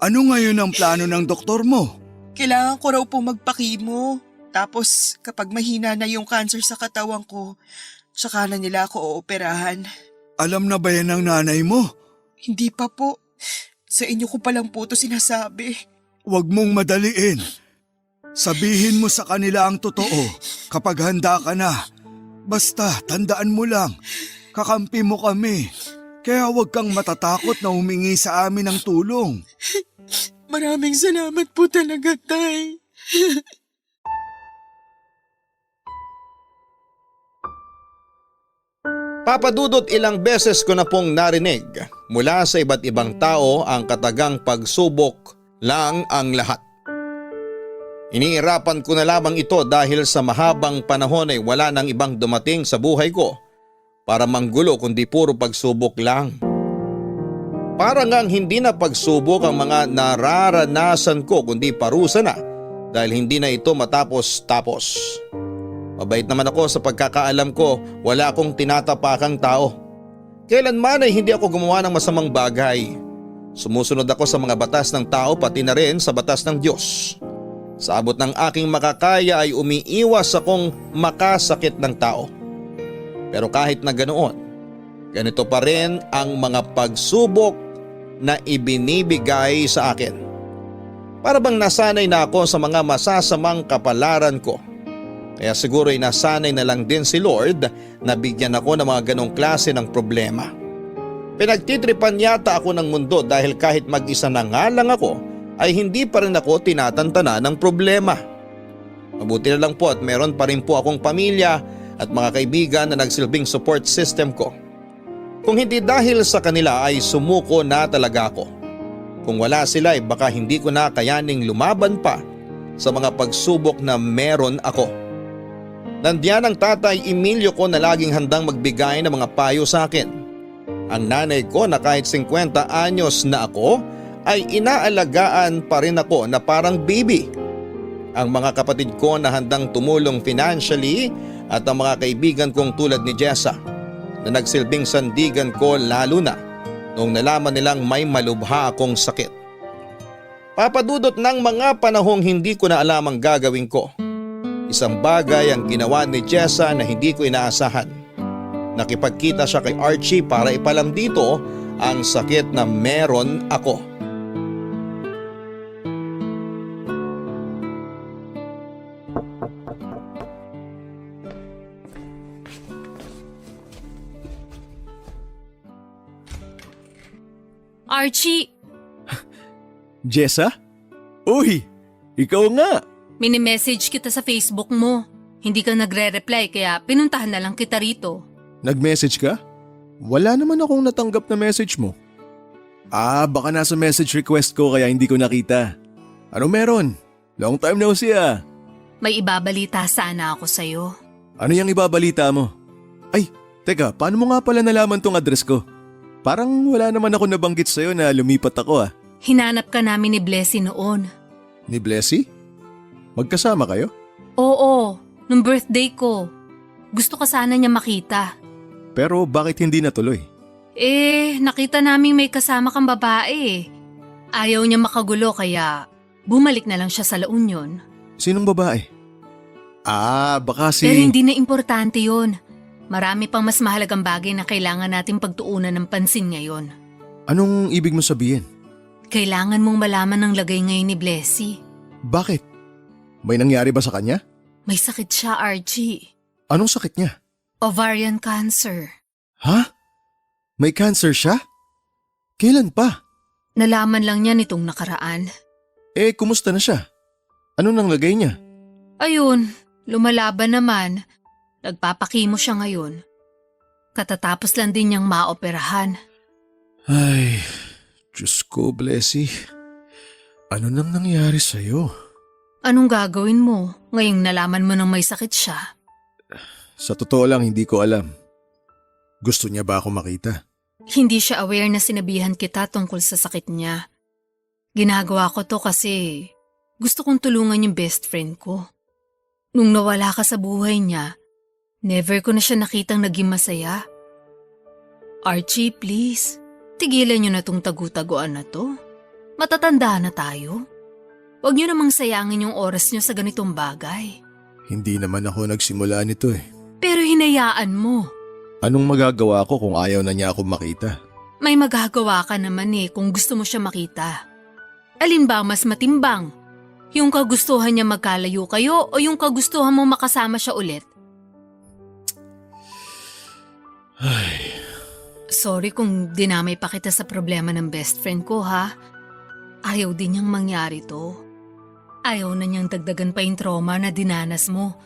Ano ngayon ang plano ng doktor mo? Kailangan ko raw po magpakimo. Tapos kapag mahina na yung cancer sa katawan ko, tsaka na nila ako ooperahan. Alam na ba yan ng nanay mo? Hindi pa po. Sa inyo ko palang po ito sinasabi. Huwag mong madaliin. Sabihin mo sa kanila ang totoo kapag handa ka na. Basta tandaan mo lang, kakampi mo kami. Kaya huwag kang matatakot na humingi sa amin ng tulong. Maraming salamat po talaga, Tay. Papadudot ilang beses ko na pong narinig mula sa iba't ibang tao ang katagang pagsubok lang ang lahat. Iniirapan ko na lamang ito dahil sa mahabang panahon ay wala nang ibang dumating sa buhay ko para manggulo kundi puro pagsubok lang. Para ngang hindi na pagsubok ang mga nararanasan ko kundi parusa na dahil hindi na ito matapos-tapos. Mabait naman ako sa pagkakaalam ko, wala akong tinatapakang tao. Kailanman ay hindi ako gumawa ng masamang bagay. Sumusunod ako sa mga batas ng tao pati na rin sa batas ng Diyos. Sa abot ng aking makakaya ay umiiwas akong makasakit ng tao. Pero kahit na ganoon, ganito pa rin ang mga pagsubok na ibinibigay sa akin. Para bang nasanay na ako sa mga masasamang kapalaran ko. Kaya siguro ay nasanay na lang din si Lord na bigyan ako ng mga ganong klase ng problema. Pinagtitripan yata ako ng mundo dahil kahit mag-isa na nga lang ako ay hindi pa rin ako tinatantana ng problema. Mabuti na lang po at meron pa rin po akong pamilya at mga kaibigan na nagsilbing support system ko. Kung hindi dahil sa kanila ay sumuko na talaga ako. Kung wala sila ay baka hindi ko na kayaning lumaban pa sa mga pagsubok na meron ako. Nandiyan ang tatay Emilio ko na laging handang magbigay ng mga payo sa akin. Ang nanay ko na kahit 50 anyos na ako ay inaalagaan pa rin ako na parang baby. Ang mga kapatid ko na handang tumulong financially at ang mga kaibigan kong tulad ni Jessa na nagsilbing sandigan ko lalo na noong nalaman nilang may malubha akong sakit. Papadudot ng mga panahong hindi ko na alam ang gagawin ko. Isang bagay ang ginawa ni Jessa na hindi ko inaasahan. Nakipagkita siya kay Archie para ipalam dito ang sakit na meron ako. Archie! Jessa? Uy, ikaw nga. Mini-message kita sa Facebook mo. Hindi ka nagre-reply kaya pinuntahan na lang kita rito. Nag-message ka? Wala naman akong natanggap na message mo. Baka nasa message request ko kaya hindi ko nakita. Ano meron? Long time no see ah. May ibabalita sana ako sa'yo. Ano yung ibabalita mo? Ay, teka, paano mo nga pala nalaman tong address ko? Parang wala naman ako nabanggit sa'yo na lumipat ako ah. Hinanap ka namin ni Blessy noon. Ni Blessy? Magkasama kayo? Oo, nung birthday ko. Gusto ka sana niya makita. Pero bakit hindi natuloy? Nakita naming may kasama kang babae. Ayaw niya makagulo kaya bumalik na lang siya sa La Union. Sinong babae? Baka si… Pero hindi na importante yon. Marami pang mas mahalagang bagay na kailangan nating pagtuunan ng pansin ngayon. Anong ibig mo sabihin? Kailangan mong malaman ng lagay ngayon ni Blessy. Bakit? May nangyari ba sa kanya? May sakit siya, Archie. Anong sakit niya? Ovarian cancer. Ha? May cancer siya? Kailan pa? Nalaman lang niya nitong nakaraan. Kumusta na siya? Ano nang lagay niya? Ayun, lumalaban naman. Nagpapakimo siya ngayon. Katatapos lang din niyang maoperahan. Ay, Diyos ko, Blessy. Ano nang nangyari sa'yo? Anong gagawin mo ngayong nalaman mo nang may sakit siya? Sa totoo lang, hindi ko alam. Gusto niya ba ako makita? Hindi siya aware na sinabihan kita tungkol sa sakit niya. Ginagawa ko to kasi gusto kong tulungan yung best friend ko. Nung nawala ka sa buhay niya, never ko na siya nakitang naging masaya. Archie, please. Tigilan niyo na tong tagu-taguan na to. Matatanda na tayo. Huwag niyo namang sayangin yung oras niyo sa ganitong bagay. Hindi naman ako nagsimula nito eh. Pero hinayaan mo. Anong magagawa ko kung ayaw na niya ako makita? May magagawa ka naman kung gusto mo siya makita. Alin ba mas matimbang? Yung kagustuhan niya magkalayo kayo o yung kagustuhan mo makasama siya ulit? Ay… Sorry kung dinamay pa kita sa problema ng best friend ko ha. Ayaw din niyang mangyari to. Ayaw na niyang dagdagan pa yung trauma na dinanas mo.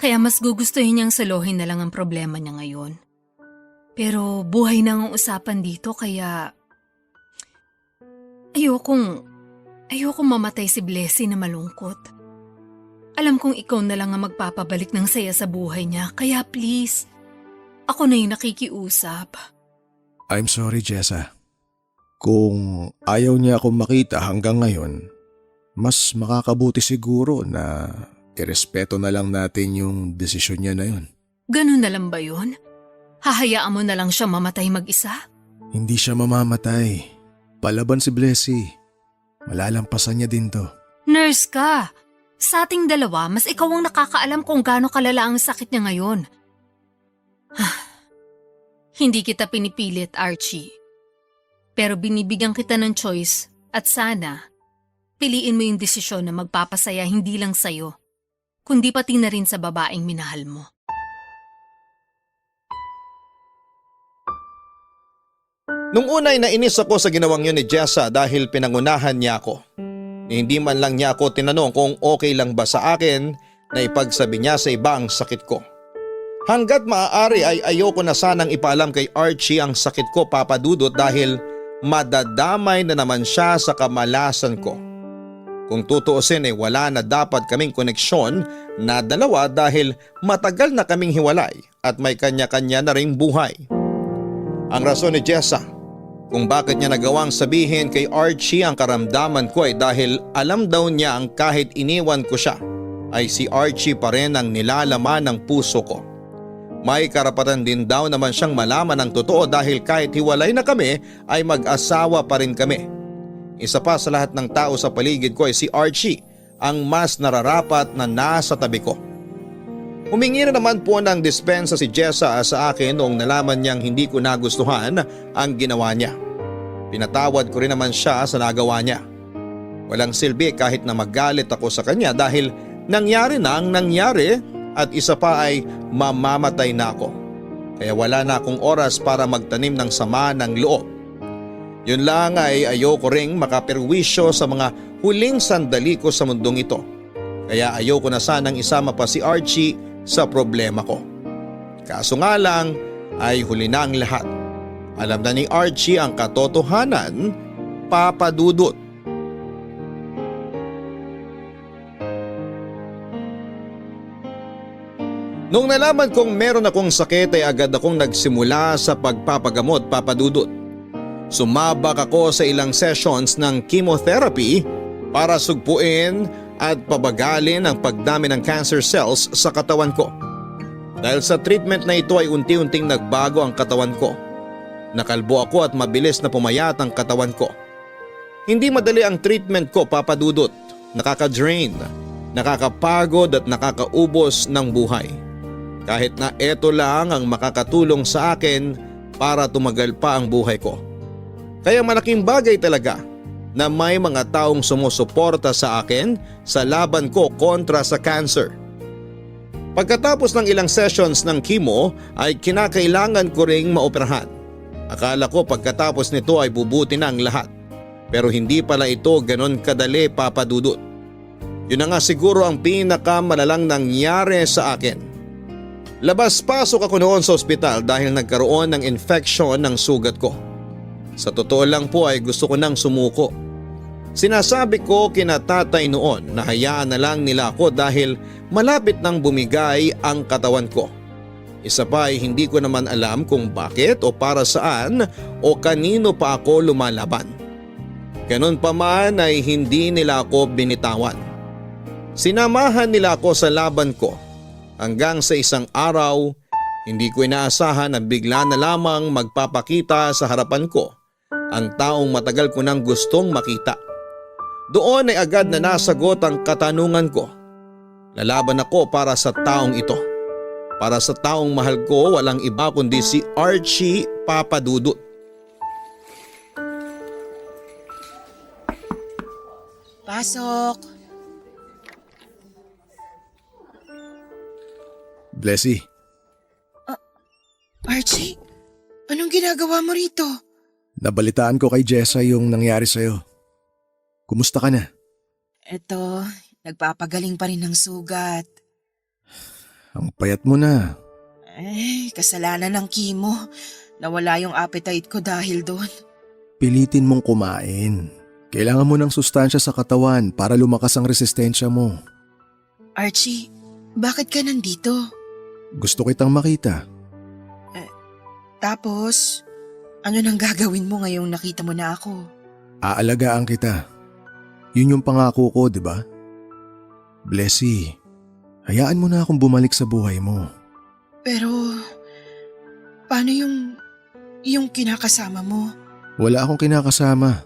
Kaya mas gugustuhin niyang saluhin na lang ang problema niya ngayon. Pero buhay na ang usapan dito kaya… Ayokong mamatay si Blessy na malungkot. Alam kong ikaw na lang ang magpapabalik ng saya sa buhay niya kaya please, ako na yung nakikiusap. I'm sorry, Jessa. Kung ayaw niya akong makita hanggang ngayon, mas makakabuti siguro na irespeto na lang natin yung desisyon niya na yun. Ganun na lang ba yun? Hahayaan mo na lang siya mamatay mag-isa? Hindi siya mamamatay. Palaban si Blessy. Malalampasan niya din to. Nurse ka. Sa ating dalawa, mas ikaw ang nakakaalam kung gaano kalala ang sakit niya ngayon. Hindi kita pinipilit, Archie. Pero binibigyan kita ng choice at sana, piliin mo yung desisyon na magpapasaya hindi lang sa'yo, kundi pati na rin sa babaeng minahal mo. Nung unay nainis ako sa ginawang yun ni Jessa dahil pinangunahan niya ako. Hindi man lang niya ako tinanong kung okay lang ba sa akin na ipagsabi niya sa iba ang sakit ko. Hanggat maaari ay ayoko na sanang ipaalam kay Archie ang sakit ko, Papa Dudut, dahil madadamay na naman siya sa kamalasan ko. Kung tutuusin wala na dapat kaming koneksyon na dalawa dahil matagal na kaming hiwalay at may kanya-kanya na ring buhay. Ang rason ni Jessa kung bakit niya nagawang sabihin kay Archie ang karamdaman ko ay dahil alam daw niya ang kahit iniwan ko siya ay si Archie pa rin ang nilalaman ng puso ko. May karapatan din daw naman siyang malaman ang totoo dahil kahit hiwalay na kami ay mag-asawa pa rin kami. Isa pa sa lahat ng tao sa paligid ko ay si Archie ang mas nararapat na nasa tabi ko. Humingi na naman po ng dispensa si Jessa sa akin noong nalaman niyang hindi ko nagustuhan ang ginawa niya. Pinatawad ko rin naman siya sa nagawa niya. Walang silbi kahit na magalit ako sa kanya dahil nangyari na ang nangyari at isa pa ay mamamatay na ako. Kaya wala na akong oras para magtanim ng sama ng loob. Yun lang ay ayoko ring makaperwisyo sa mga huling sandali ko sa mundong ito. Kaya ayoko na sanang isama pa si Archie sa problema ko. Kaso nga lang ay huli na ang lahat. Alam na ni Archie ang katotohanan, Papa Dudut. Nung nalaman kong meron akong sakit ay agad akong nagsimula sa pagpapagamot, Papa Dudut. Sumabak ako sa ilang sessions ng chemotherapy para sugpuin at pabagalin ang pagdami ng cancer cells sa katawan ko. Dahil sa treatment na ito ay unti-unting nagbago ang katawan ko. Nakalbo ako at mabilis na pumayat ang katawan ko. Hindi madali ang treatment ko, Papa Dudut. Nakaka-drain, nakakapagod at nakakaubos ng buhay. Kahit na ito lang ang makakatulong sa akin para tumagal pa ang buhay ko. Kaya malaking bagay talaga na may mga taong sumusuporta sa akin sa laban ko kontra sa cancer. Pagkatapos ng ilang sessions ng chemo ay kinakailangan ko ring maoperahan. Akala ko pagkatapos nito ay bubuti na ang lahat. Pero hindi pala ito ganon kadali, Papa Dudut. Yun na nga siguro ang pinakamalalang nangyari sa akin. Labas-pasok ako noon sa ospital dahil nagkaroon ng infection ng sugat ko. Sa totoo lang po ay gusto ko nang sumuko. Sinasabi ko kina tatay noon na hayaan na lang nila ako dahil malapit nang bumigay ang katawan ko. Isa pa ay hindi ko naman alam kung bakit o para saan o kanino pa ako lumalaban. Ganon pa man ay hindi nila ako binitawan. Sinamahan nila ako sa laban ko. Hanggang sa isang araw, hindi ko inaasahan na bigla na lamang magpapakita sa harapan ko ang taong matagal ko nang gustong makita. Doon ay agad na nasagot ang katanungan ko. Lalaban ako para sa taong ito. Para sa taong mahal ko, walang iba kundi si Archie, Papa Dudut. Pasok! Blessy, Archie, anong ginagawa mo rito? nabalitaan ko kay Jessa yung nangyari sa'yo. Kumusta ka na? Eto, nagpapagaling pa rin ng sugat. Ang payat mo na. Kasalanan ng chemo. Nawala yung appetite ko dahil doon. Pilitin mong kumain. Kailangan mo ng sustansya sa katawan para lumakas ang resistensya mo. Archie, bakit ka nandito? Gusto kitang makita. Tapos, ano nang gagawin mo ngayong nakita mo na ako? Aalagaan kita. Yun yung pangako ko, di ba? Blessy, hayaan mo na akong bumalik sa buhay mo. Pero, paano yung kinakasama mo? Wala akong kinakasama.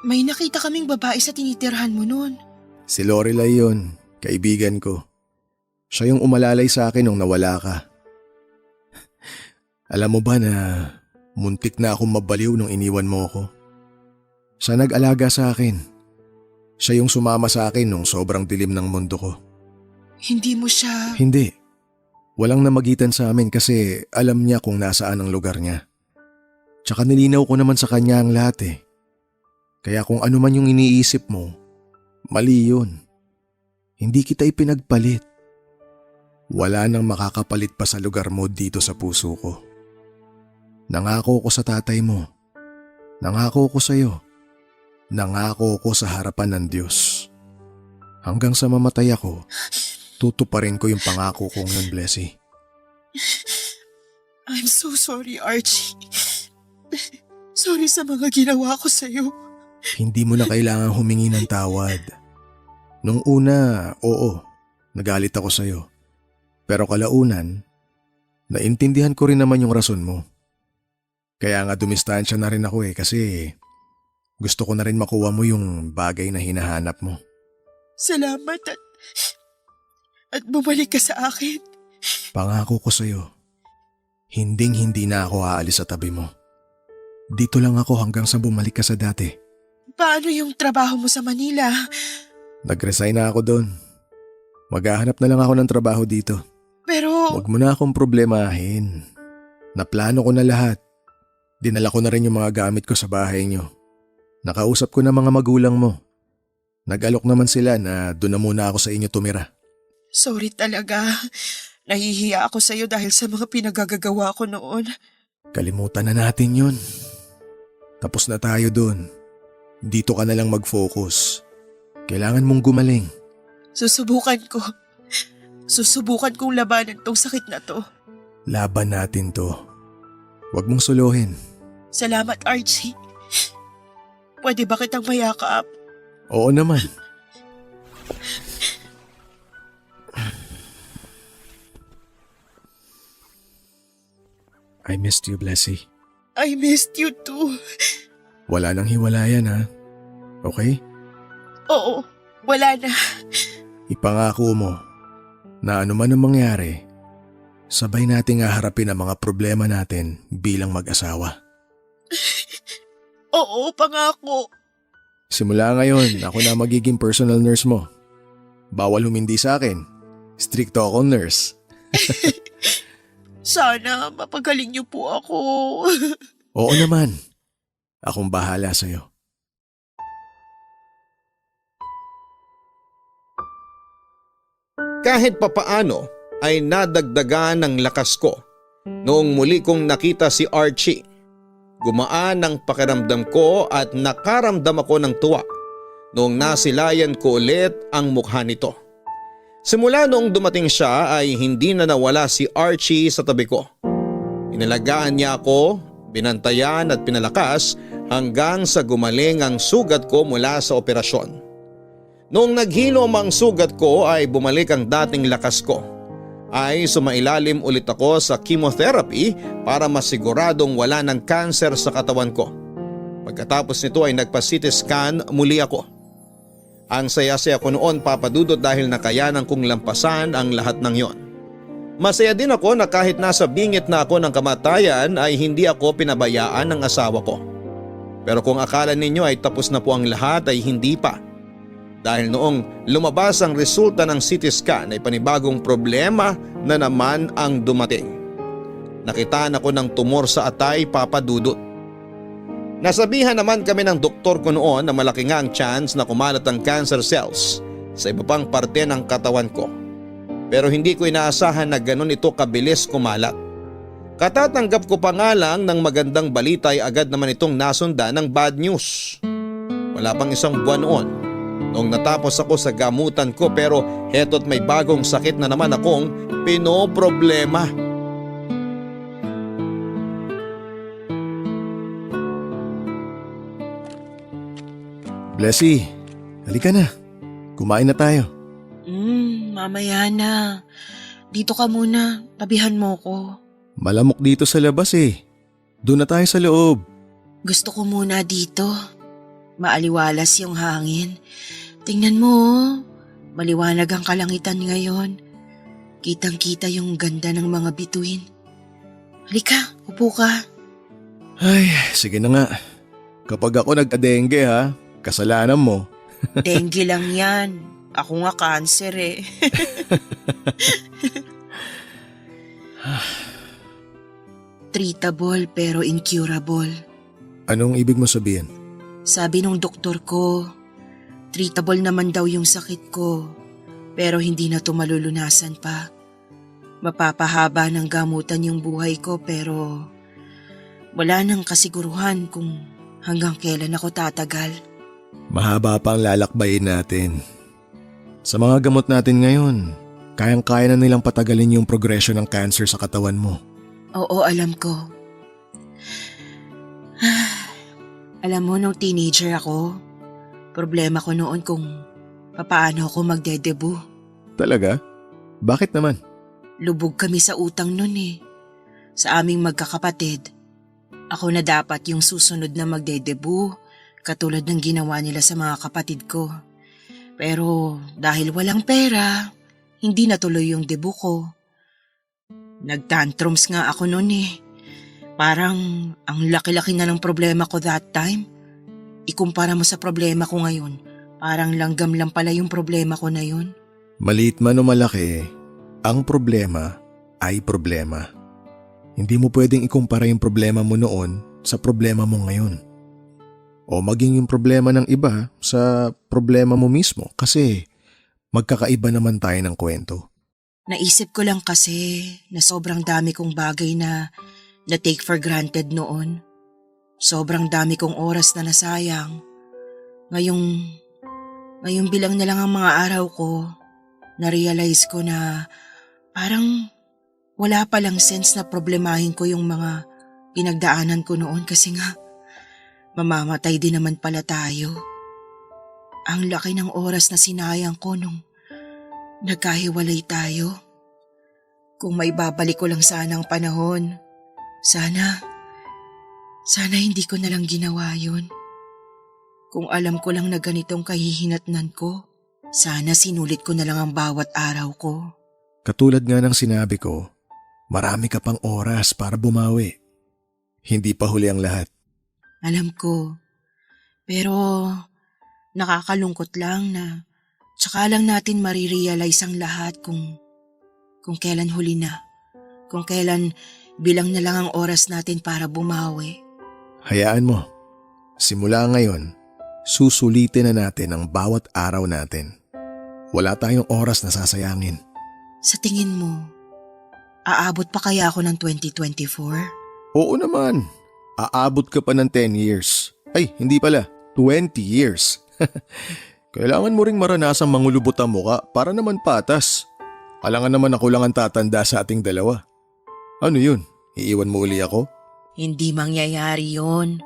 May nakita kaming babae sa tinitirhan mo noon. Si Lorelai yun, kaibigan ko. Siya yung umalalay sa akin nung nawala ka. Alam mo ba na muntik na akong mabaliw nung iniwan mo ko? Siya nag-alaga sa akin. Siya yung sumama sa akin nung sobrang dilim ng mundo ko. Hindi mo siya… Hindi. Walang namagitan sa amin kasi alam niya kung nasaan ang lugar niya. Tsaka nilinaw ko naman sa kanya ang lahat eh. Kaya kung ano man yung iniisip mo, mali yun. Hindi kita ipinagpalit. Wala nang makakapalit pa sa lugar mo dito sa puso ko. Nangako ko sa tatay mo. Nangako ko sa'yo. Nangako ko sa harapan ng Diyos. Hanggang sa mamatay ako, tutuparin ko yung pangako kong yun, Blessy. I'm so sorry, Archie. Sorry sa mga ginawa ko sa'yo. Hindi mo na kailangang humingi ng tawad. Nung una, oo, nagalit ako sa'yo. Pero kalaunan, naintindihan ko rin naman yung rason mo. Kaya nga dumistansya na rin ako kasi gusto ko na rin makuha mo yung bagay na hinahanap mo. Salamat at bumalik ka sa akin. Pangako ko sa'yo, hinding-hindi na ako aalis sa tabi mo. Dito lang ako hanggang sa bumalik ka sa dati. Paano yung trabaho mo sa Manila? Nag-resign na ako doon. Maghahanap na lang ako ng trabaho dito. Pero… Huwag mo na akong problemahin. Naplano ko na lahat. Dinala ko na rin yung mga gamit ko sa bahay nyo. Nakausap ko na mga magulang mo. Nag-alok naman sila na doon na muna ako sa inyo tumira. Sorry talaga. Nahihiya ako sa'yo dahil sa mga pinagagagawa ko noon. Kalimutan na natin yun. Tapos na tayo doon. Dito ka na lang mag-focus. Kailangan mong gumaling. Susubukan ko. Susubukan kong labanan tong sakit na to. Laban natin to. Huwag mong suluhin. Salamat, Archie. Pwede ba kitang mayakap? Oo naman. I missed you, Blessy. I missed you too. Wala nang hiwalayan ha. Okay? Oo, wala na. Ipangako mo na anuman ang mangyari, sabay nating haharapin ang mga problema natin bilang mag-asawa. Oo, pangako. Simula ngayon, ako na magiging personal nurse mo. Bawal humindi sa akin. Stricto akong nurse. Sana mapagaling niyo po ako. Oo naman. Akong bahala sa'yo. Kahit papaano ay nadagdagan ng lakas ko noong muli kong nakita si Archie. Gumaan ang pakiramdam ko at nakaramdam ako ng tuwa noong nasilayan ko ulit ang mukha nito. Simula noong dumating siya ay hindi na nawala si Archie sa tabi ko. Inalagaan niya ako, binantayan at pinalakas hanggang sa gumaling ang sugat ko mula sa operasyon. Noong naghilom ang sugat ko ay bumalik ang dating lakas ko. Ay sumailalim ulit ako sa chemotherapy para masiguradong wala ng cancer sa katawan ko. Pagkatapos nito ay nagpa-CT scan muli ako. Ang saya-saya ko noon, Papa Dudut, dahil nakayanan kong lampasan ang lahat ng yon. Masaya din ako na kahit nasa bingit na ako ng kamatayan ay hindi ako pinabayaan ng asawa ko. Pero kung akala ninyo ay tapos na po ang lahat ay hindi pa. Dahil noong lumabas ang resulta ng CT scan ay panibagong problema na naman ang dumating. Nakitaan ako ng tumor sa atay, Papa Dudut. Nasabihan naman kami ng doktor ko noon na malaki nga ang chance na kumalat ang cancer cells sa iba pang parte ng katawan ko. Pero hindi ko inaasahan na ganun ito kabilis kumalat. Katatanggap ko pa nga lang ng magandang balita ay agad naman itong nasundan ng bad news. Wala pang isang buwan noon noong natapos ako sa gamutan ko, pero heto't may bagong sakit na naman akong pinoproblema. Blessy, halika na. Kumain na tayo. Mamaya na. Dito ka muna. Tabihan mo ko. Malamok dito sa labas eh. Doon na tayo sa loob. Gusto ko muna dito. Maaliwalas yung hangin. Tingnan mo, maliwanag ang kalangitan ngayon. Kitang-kita yung ganda ng mga bituin. Halika, upo ka. Ay, sige na nga. Kapag ako nagka-dengue ha, kasalanan mo. Dengue lang yan. Ako nga cancer eh. Treatable pero incurable. Anong ibig mo sabihin? Sabi nung doktor ko, treatable naman daw yung sakit ko, pero hindi na to malulunasan pa. Mapapahaba ng gamutan yung buhay ko, pero wala nang kasiguruhan kung hanggang kailan ako tatagal. Mahaba pa ang lalakbayin natin. Sa mga gamot natin ngayon, kayang-kaya na nilang patagalin yung progression ng cancer sa katawan mo. Oo, alam ko. Alam mo, nung teenager ako, problema ko noon kung papaano ako magdedebu. Talaga? Bakit naman? Lubog kami sa utang nun eh. Sa aming magkakapatid, ako na dapat yung susunod na magdedebu, katulad ng ginawa nila sa mga kapatid ko. Pero dahil walang pera, hindi natuloy yung debu ko. Nagtantrums nga ako noon eh. Parang ang laki-laki na ng problema ko that time. Ikumpara mo sa problema ko ngayon, parang langgam lang pala yung problema ko na yun. Maliit man o malaki, ang problema ay problema. Hindi mo pwedeng ikumpara yung problema mo noon sa problema mo ngayon. O maging yung problema ng iba sa problema mo mismo kasi magkakaiba naman tayo ng kwento. Naisip ko lang kasi na sobrang dami kong bagay na take for granted noon. Sobrang dami kong oras na nasayang. Ngayong bilang na lang ang mga araw ko, na-realize ko na parang wala palang sense na problemahin ko yung mga pinagdaanan ko noon kasi nga mamamatay din naman pala tayo. Ang laki ng oras na sinayang ko nung nagkahiwalay tayo. Kung may babalik ko lang sana ang panahon, sana hindi ko na lang ginawa yun. Kung alam ko lang na ganitong kahihinatnan ko, sana sinulit ko na lang ang bawat araw ko. Katulad nga ng sinabi ko, marami ka pang oras para bumawi. Hindi pa huli ang lahat. Alam ko, pero nakakalungkot lang na tsaka lang natin marirealize ang lahat kung kailan huli na, kung kailan bilang na lang ang oras natin para bumawi. Hayaan mo, simula ngayon, susulitin na natin ang bawat araw natin. Wala tayong oras na sasayangin. Sa tingin mo, aabot pa kaya ako ng 2024? Oo naman, aabot ka pa ng 10 years. Ay, hindi pala, 20 years. Kailangan mo ring maranasang mangulubot ang muka para naman patas. Alangan naman ako lang ang tatanda sa ating dalawa. Ano yun? Iiwan mo uli ako? Hindi mangyayari yon.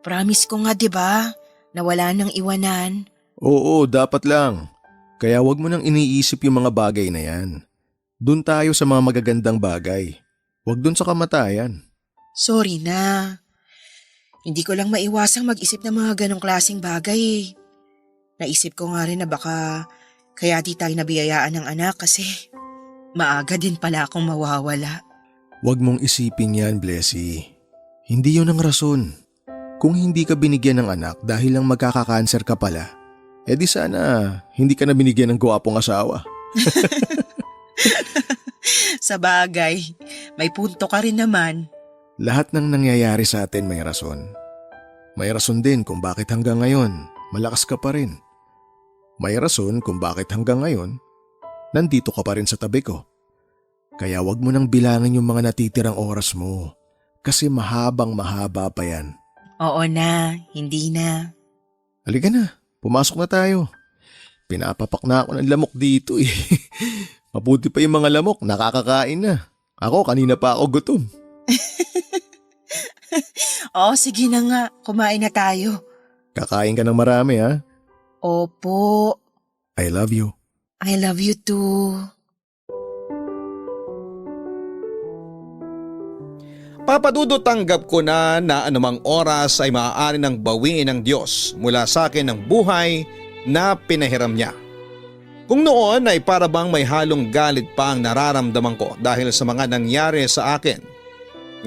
Promise ko nga 'di ba, na wala nang iwanan. Oo, dapat lang. Kaya wag mo nang iniisip yung mga bagay na yan. Doon tayo sa mga magagandang bagay. Wag doon sa kamatayan. Sorry na. Hindi ko lang maiwasang mag-isip ng mga ganong klaseng bagay. Naisip ko nga rin na baka kaya di tayo nabiyayaan ng anak kasi maaga din pala akong mawawala. Wag mong isipin yan, Blessy. Hindi yun ang rason. Kung hindi ka binigyan ng anak dahil lang magkakakanser ka pala, di sana hindi ka na binigyan ng gwapong asawa. Sa bagay, may punto ka rin naman. Lahat ng nangyayari sa atin may rason. May rason din kung bakit hanggang ngayon malakas ka pa rin. May rason kung bakit hanggang ngayon nandito ka pa rin sa tabi ko. Kaya wag mo nang bilangin yung mga natitirang oras mo kasi mahaba pa yan. Oo na, hindi na. Halika na, pumasok na tayo. Pinapapak na ako ng lamok dito eh. Mabuti pa yung mga lamok, nakakakain na. Ako, kanina pa ako gutom. Oo, sige na nga, kumain na tayo. Kakain ka ng marami ha? Opo, I love you. I love you too. Papadudot tanggap ko na anumang oras ay maaari ng bawiin ng Diyos mula sa akin ng buhay na pinahiram niya. Kung noon ay para bang may halong galit pa ang nararamdaman ko dahil sa mga nangyari sa akin,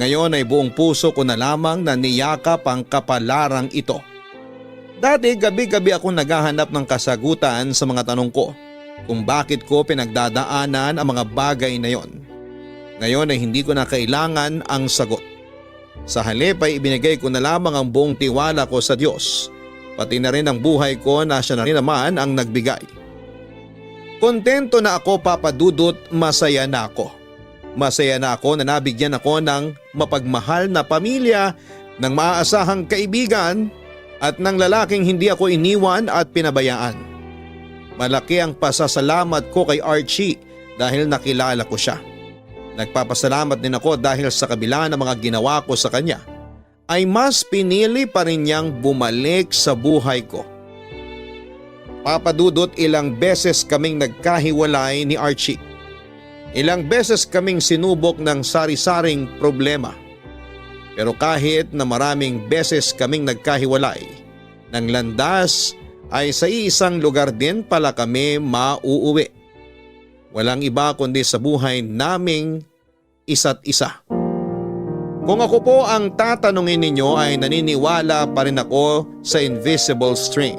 ngayon ay buong puso ko na lamang na niyakap ang kapalarang ito. Dati gabi-gabi ako naghahanap ng kasagutan sa mga tanong ko kung bakit ko pinagdadaanan ang mga bagay na yon. Ngayon ay hindi ko na kailangan ang sagot. Sa halip ay ibinigay ko na lamang ang buong tiwala ko sa Diyos, pati na rin ang buhay ko na siya na rin naman ang nagbigay. Kontento na ako, Papa Dudut, masaya na ako. Masaya na ako na nabigyan ako ng mapagmahal na pamilya, ng maaasahang kaibigan at ng lalaking hindi ako iniwan at pinabayaan. Malaki ang pasasalamat ko kay Archie dahil nakilala ko siya. Nagpapasalamat din ako dahil sa kabila ng mga ginawa ko sa kanya, ay mas pinili pa rin niyang bumalik sa buhay ko. Papa Dudut, ilang beses kaming nagkahiwalay ni Archie. Ilang beses kaming sinubok ng sari-saring problema. Pero kahit na maraming beses kaming nagkahiwalay, ng landas ay sa isang lugar din pala kami mauuwi. Walang iba kundi sa buhay naming isa't isa. Kung ako po ang tatanungin ninyo ay naniniwala pa rin ako sa invisible string.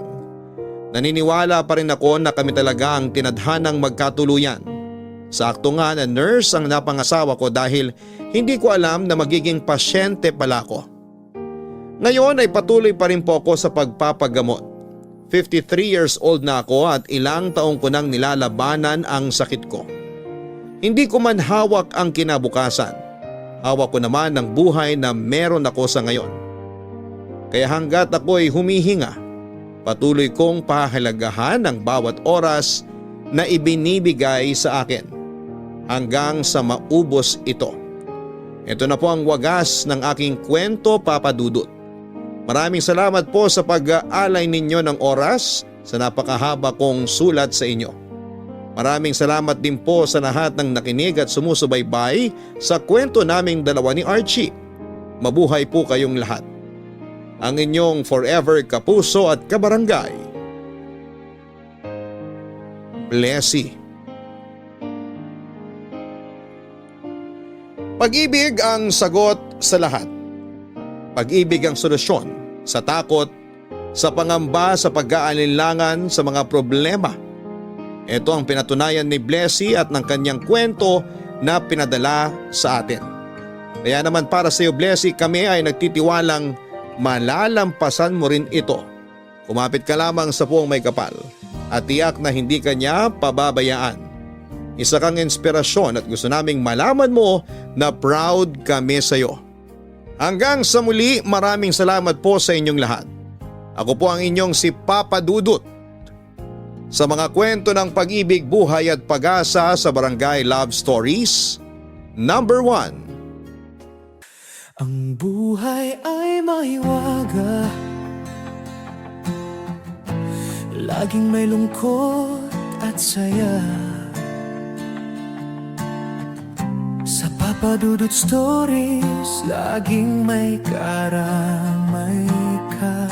Naniniwala pa rin ako na kami talaga ang tinadhanang magkatuluyan. Sakto nga na nurse ang napangasawa ko dahil hindi ko alam na magiging pasyente pala ako. Ngayon ay patuloy pa rin po ako sa pagpapagamot. 53 years old na ako at ilang taong ko nang nilalabanan ang sakit ko. Hindi ko man hawak ang kinabukasan. Hawak ko naman ang buhay na meron ako sa ngayon. Kaya hanggat ako'y humihinga, patuloy kong pahalagahan ang bawat oras na ibinibigay sa akin hanggang sa maubos ito. Ito na po ang wagas ng aking kwento, Papa Dudut. Maraming salamat po sa pag-aalay ninyo ng oras sa napakahaba kong sulat sa inyo. Maraming salamat din po sa lahat ng nakinig at sumusubaybay sa kwento naming dalawa ni Archie. Mabuhay po kayong lahat. Ang inyong forever kapuso at kabarangay, Blessy. Pag-ibig ang sagot sa lahat. Pag-ibig ang solusyon sa takot, sa pangamba, sa pag-aalinlangan, sa mga problema. Ito ang pinatunayan ni Blessy at ng kanyang kwento na pinadala sa atin. Kaya naman para sa iyo, Blessy, kami ay nagtitiwalang malalampasan mo rin ito. Kumapit ka lamang sa puong may kapal at tiyak na hindi ka niya pababayaan. Isa kang inspirasyon at gusto naming malaman mo na proud kami sa iyo. Hanggang sa muli, maraming salamat po sa inyong lahat. Ako po ang inyong si Papa Dudut sa mga kwento ng pag-ibig, buhay at pag-asa sa Barangay Love Stories number 1. Ang buhay ay mahiwaga, laging may lungkot at saya. Sa Papa Dudut Stories, laging may karamay ka.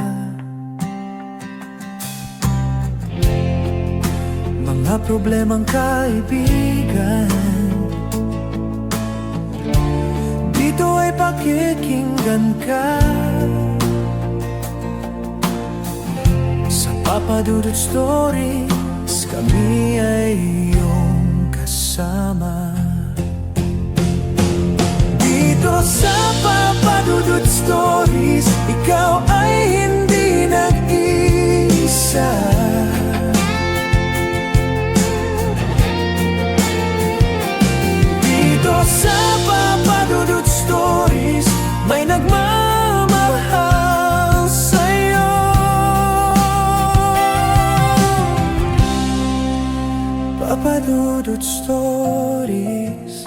Mga problemang kaibigan, dito ay pakikinggan ka. Sa Papa Dudut Stories, kami ay iyong kasama. Dito sa Papa Dudut Stories, ikaw ay hindi nag-iisa. Dito sa Papa Dudut Stories, may nagmamahal sa'yo. Papa Dudut Stories,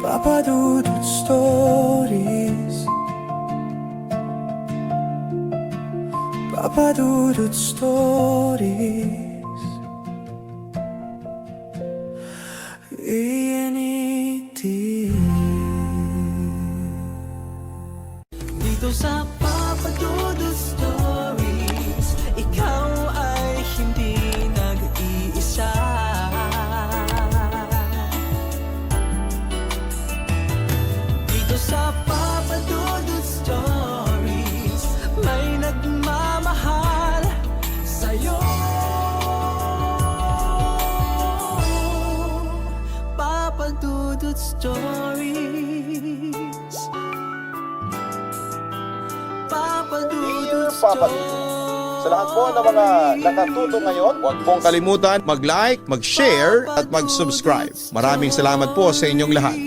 Papa Dudut Stories, Papa Dudut Stories. Dito sa Papa Dudut Stories, ikaw ay hindi nag-iisa. Dito sa Papa Dudut Stories, may nagmamahal sa'yo. Papa Dudut Stories, Papa Dudut Papa Dudut. Sa lahat po ng mga nakatuto ngayon, huwag pong kalimutan mag-like, mag-share at mag-subscribe. Maraming salamat po sa inyong lahat.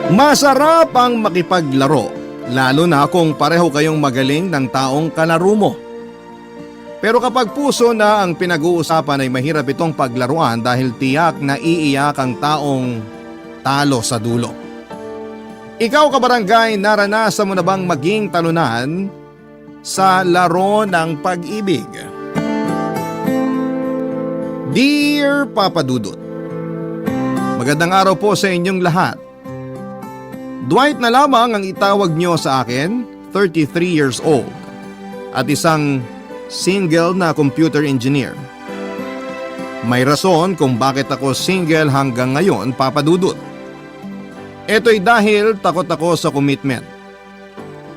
Masarap ang makipaglaro, lalo na kung pareho kayong magaling ng taong kalaro mo. Pero kapag puso na ang pinag-uusapan ay mahirap itong paglaruan dahil tiyak na iiyak ang taong talo sa dulo. Ikaw, kabarangay, naranasan mo na bang maging talunan sa laro ng pag-ibig? Dear Papa Dudut, magandang araw po sa inyong lahat. Dwight na lamang ang itawag niyo sa akin, 33 years old, at isang single na computer engineer. May rason kung bakit ako single hanggang ngayon, Papa Dudut. Ito'y dahil takot ako sa commitment.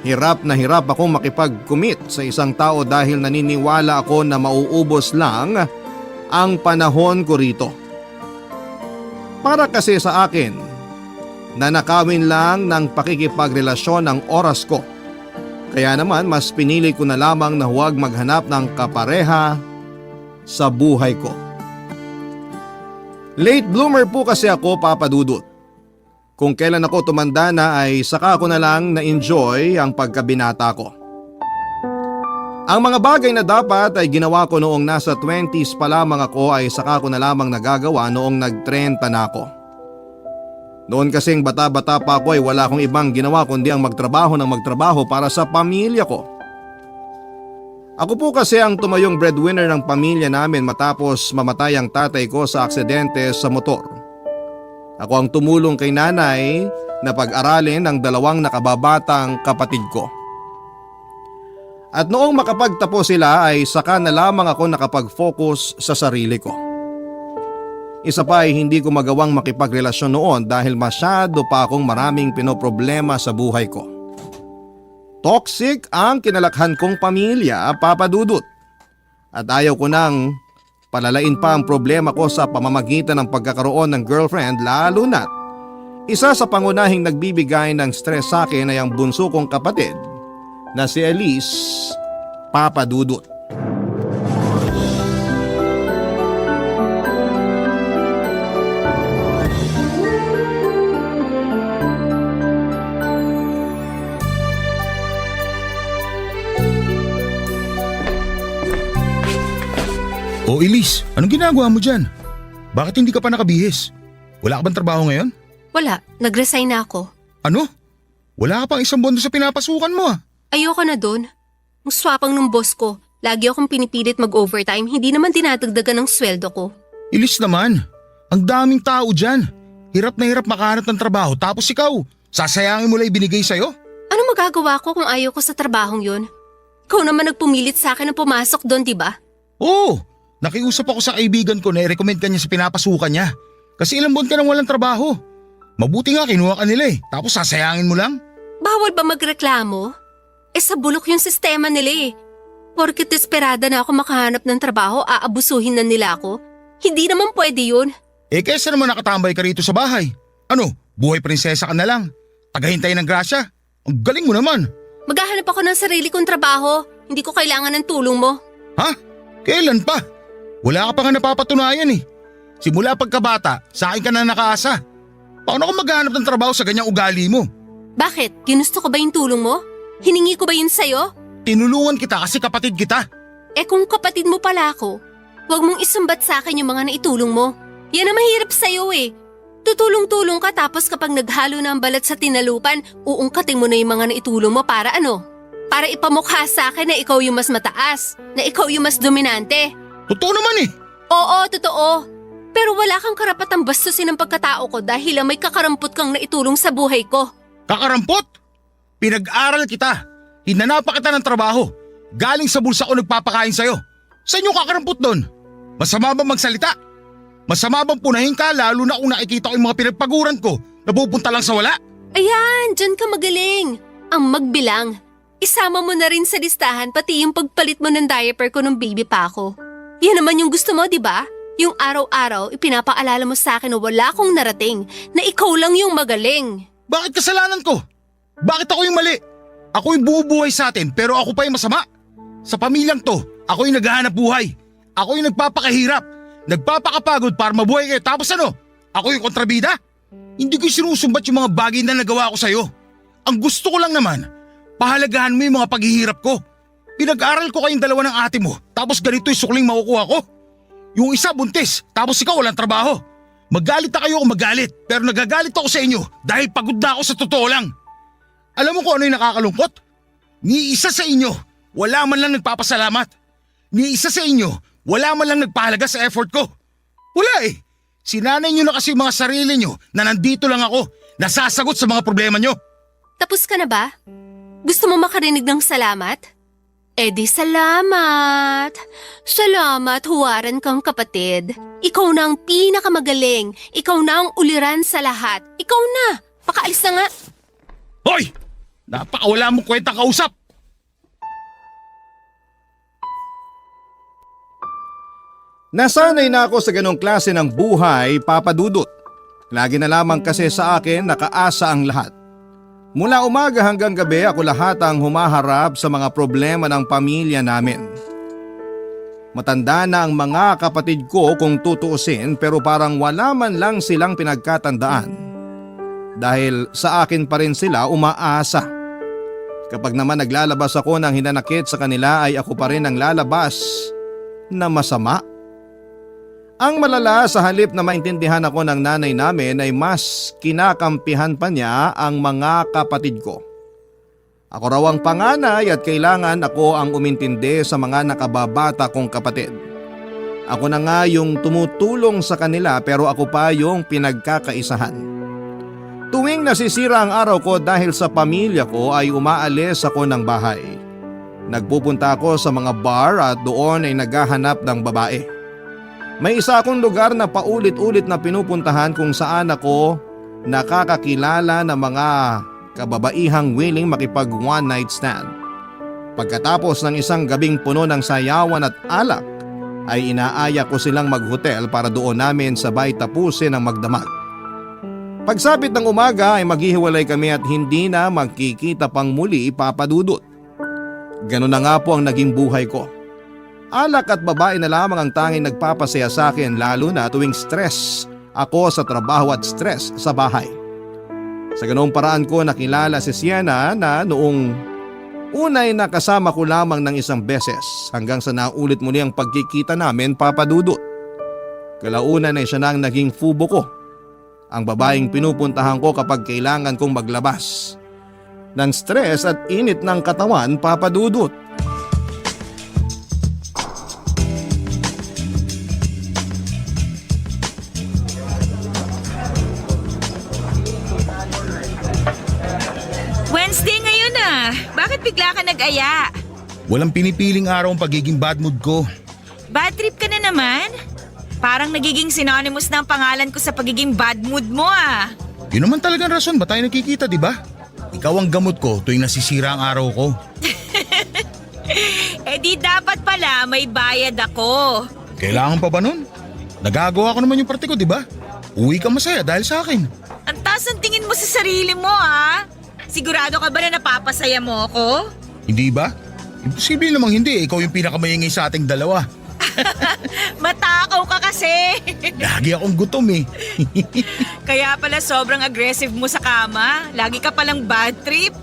Hirap na hirap akong makipag-commit sa isang tao dahil naniniwala ako na mauubos lang ang panahon ko rito. Para kasi sa akin, nanakawin lang ng pakikipagrelasyon ang oras ko. Kaya naman mas pinili ko na lamang na huwag maghanap ng kapareha sa buhay ko. Late bloomer po kasi ako, Papa Dudut. Kung kailan ako tumanda na ay saka ko na lang na-enjoy ang pagkabinata ko. Ang mga bagay na dapat ay ginawa ko noong nasa 20s pa lamang ako ay saka ko na lamang nagagawa noong nag-30 na ako. Noon kasing bata-bata pa ako ay wala akong ibang ginawa kundi ang magtrabaho ng magtrabaho para sa pamilya ko. Ako po kasi ang tumayong breadwinner ng pamilya namin matapos mamatay ang tatay ko sa aksidente sa motor. Ako ang tumulong kay nanay na pag-aralin ang 2 nakababatang kapatid ko. At noong makapagtapos sila ay saka na lamang ako nakapag-focus sa sarili ko. Isa pa ay hindi ko magawang makipagrelasyon noon dahil masyado pa akong maraming pinoproblema sa buhay ko. Toxic ang kinalakhan kong pamilya, Papa Dudut. At ayaw ko nang palalain pa ang problema ko sa pamamagitan ng pagkakaroon ng girlfriend lalo na't isa sa pangunahing nagbibigay ng stress sa akin ay ang bunso kong kapatid na si Elise, Papa Dudut. O Elise, anong ginagawa mo dyan? Bakit hindi ka pa nakabihis? Wala ka bang trabaho ngayon? Wala, nag-resign na ako. Ano? Wala ka pang 1 buwan doon sa pinapasukan mo ah. Ayoko na dun. Ang swapang ng boss ko. Lagi akong pinipilit mag-overtime, hindi naman dinadagdagan ng sweldo ko. Elise naman, ang daming tao dyan. Hirap na hirap makahanap ng trabaho tapos ikaw, sasayangin mo lang ibinigay sa'yo? Ano magagawa ko kung ayaw ko sa trabahong yun? Ikaw naman nagpumilit sa akin na pumasok doon, di ba? Oo, nakiusap ako sa kaibigan ko na i-recommend ka niya sa pinapasukan niya. Kasi ilang buwan ka nang walang trabaho. Mabuti nga kinuha ka nila tapos sasayangin mo lang? Bawal ba magreklamo? Sa bulok yung sistema nila Porket desperada na ako makahanap ng trabaho, aabusuhin na nila ako. Hindi naman pwede yun. Kesa naman nakatambay ka rito sa bahay. Ano, buhay prinsesa ka na lang. Tagahintay ng grasya. Ang galing mo naman. Maghahanap ako ng sarili kong trabaho. Hindi ko kailangan ng tulong mo. Ha? Kailan pa? Wala ka pa nga napapatunayan Simula pagkabata, sa akin ka na nakaasa. Paano ako maghahanap ng trabaho sa ganyang ugali mo? Bakit? Ginusto ko ba yung tulong mo? Hiningi ko ba yun sa'yo? Tinulungan kita kasi kapatid kita. Kung kapatid mo pala ako, huwag mong isumbat sa akin yung mga naitulong mo. Yan ang mahirap sa'yo Tutulong-tulong ka tapos kapag naghalo na ang balat sa tinalupan, uungkatin mo na yung mga naitulong mo para ano? Para ipamukha sa akin na ikaw yung mas mataas, na ikaw yung mas dominante. Totoo naman Oo, totoo. Pero wala kang karapatang bastusin ang pagkatao ko dahil may kakarampot kang naitulong sa buhay ko. Kakarampot? Pinag-aral kita. Hinanapan kita ng trabaho. Galing sa bulsa ko nagpapakain sa'yo. Saan yung kakarampot doon? Masama bang magsalita? Masama bang punahin ka lalo na kung nakikita ko yung mga pinagpaguran ko na pupunta lang sa wala? Ayan, dyan ka magaling. Ang magbilang. Isama mo na rin sa listahan pati yung pagpalit mo ng diaper ko nung baby pa ako. Yan naman yung gusto mo, di ba? Yung araw-araw ipinapaalala mo sa akin na wala akong narating, na ikaw lang yung magaling. Bakit kasalanan ko? Bakit ako yung mali? Ako yung bumubuhay sa atin pero ako pa yung masama. Sa pamilyang to, ako yung naghahanap buhay. Ako yung nagpapakahirap. Nagpapakapagod para mabuhay kayo tapos ano? Ako yung kontrabida? Hindi ko sinusumbat yung mga bagay na nagawa ko sa'yo. Ang gusto ko lang naman, pahalagahan mo yung mga paghihirap ko. Pinag-aral ko kayong 2 ng ate mo tapos ganito yung sukling makukuha ko. Yung isa buntis tapos ikaw walang trabaho. Magalit na kayo kung magalit pero nagagalit ako sa inyo dahil pagod na ako sa totoo lang. Alam mo kung ano yung nakakalungkot? Ni isa sa inyo, wala man lang nagpapasalamat. Ni isa sa inyo, wala man lang nagpahalaga sa effort ko. Wala Sinanay nyo na kasi yung mga sarili nyo na nandito lang ako, nasasagot sa mga problema nyo. Tapos ka na ba? Gusto mo makarinig ng salamat? Di salamat. Salamat, huwaran kang kapatid. Ikaw na ang pinakamagaling. Ikaw na ang uliran sa lahat. Ikaw na. Pakaalis na nga. Hoy! Napakawala mong kwentang kausap! Nasanay na ako sa ganong klase ng buhay, Papa Dudut. Lagi na lamang kasi sa akin nakaasa ang lahat. Mula umaga hanggang gabi ako lahat ang humaharap sa mga problema ng pamilya namin. Matanda na ang mga kapatid ko kung tutuusin pero parang wala man lang silang pinagkatandaan. Dahil sa akin pa rin sila umaasa. Kapag naman naglalabas ako ng hinanakit sa kanila ay ako pa rin ang lalabas na masama. Ang malala, sa halip na maintindihan ako ng nanay namin ay mas kinakampihan pa niya ang mga kapatid ko. Ako raw ang panganay at kailangan ako ang umintindi sa mga nakababata kong kapatid. Ako na nga yung tumutulong sa kanila pero ako pa yung pinagkakaisahan. Tuwing nasisira ang araw ko dahil sa pamilya ko ay umaalis ako ng bahay. Nagpupunta ako sa mga bar at doon ay naghahanap ng babae. May isa akong lugar na paulit-ulit na pinupuntahan kung saan ako nakakakilala ng mga kababaihang willing makipag one night stand. Pagkatapos ng isang gabing puno ng sayawan at alak ay inaaya ko silang maghotel para doon namin sabay tapusin ang magdamag. Pagsapit ng umaga ay maghihiwalay kami at hindi na magkikita pang muli, Papa Dudut. Ganun na nga po ang naging buhay ko. Alak at babae na lamang ang tanging nagpapasaya sa akin lalo na tuwing stress ako sa trabaho at stress sa bahay. Sa ganoong paraan ko nakilala si Sienna na noong unay nakasama ko lamang ng isang beses hanggang sa naulit muli ang pagkikita namin, Papa Dudut. Kalaunan ay siya na ang naging fubo ko. Ang babaeng pinupuntahan ko kapag kailangan kong maglabas ng stress at init ng katawan, Papa Dudut. Wednesday ngayon ah. Bakit bigla ka nag-aya? Walang pinipiling araw ang pagiging bad mood ko. Bad trip ka na naman? Parang nagiging synonymous na ang pangalan ko sa pagiging bad mood mo ah. Yun naman talagang rason ba tayo nakikita, di ba? Ikaw ang gamot ko tuwing nasisira ang araw ko. Eh di dapat pala may bayad ako. Kailangan pa ba nun? Nagagawa ko naman yung parte ko, di ba? Uwi ka masaya dahil sa akin. Ang taas ang tingin mo sa sarili mo ah. Sigurado ka ba na napapasaya mo ako? Hindi ba? Imposible namang hindi. Ikaw yung pinakamayingay sa ating dalawa. Matakaw ka kasi. Lagi akong gutom eh. Kaya pala sobrang aggressive mo sa kama. Lagi ka palang bad trip.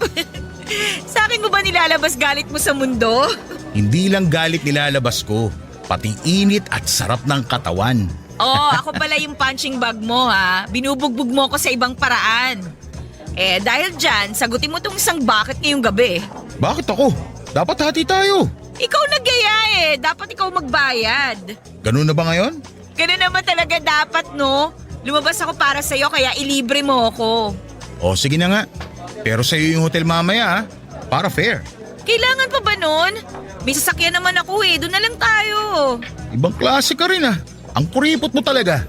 Sa akin mo ba nilalabas galit mo sa mundo? Hindi lang galit nilalabas ko, pati init at sarap ng katawan. Oh, ako pala yung punching bag mo ha. Binubugbog mo ko sa ibang paraan. Eh dahil dyan, sagutin mo tong isang bucket ngayong gabi. Bakit ako? Dapat hati tayo. Ikaw nagyaya eh. Dapat ikaw magbayad. Ganun na ba ngayon? Ganun naman talaga dapat no. Lumabas ako para sa'yo kaya ilibre mo ako. O sige na nga. Pero sa'yo yung hotel mamaya para fair. Kailangan pa ba nun? May sasakyan naman ako eh. Doon na lang tayo. Ibang klase ka rin Ang kuripot mo talaga.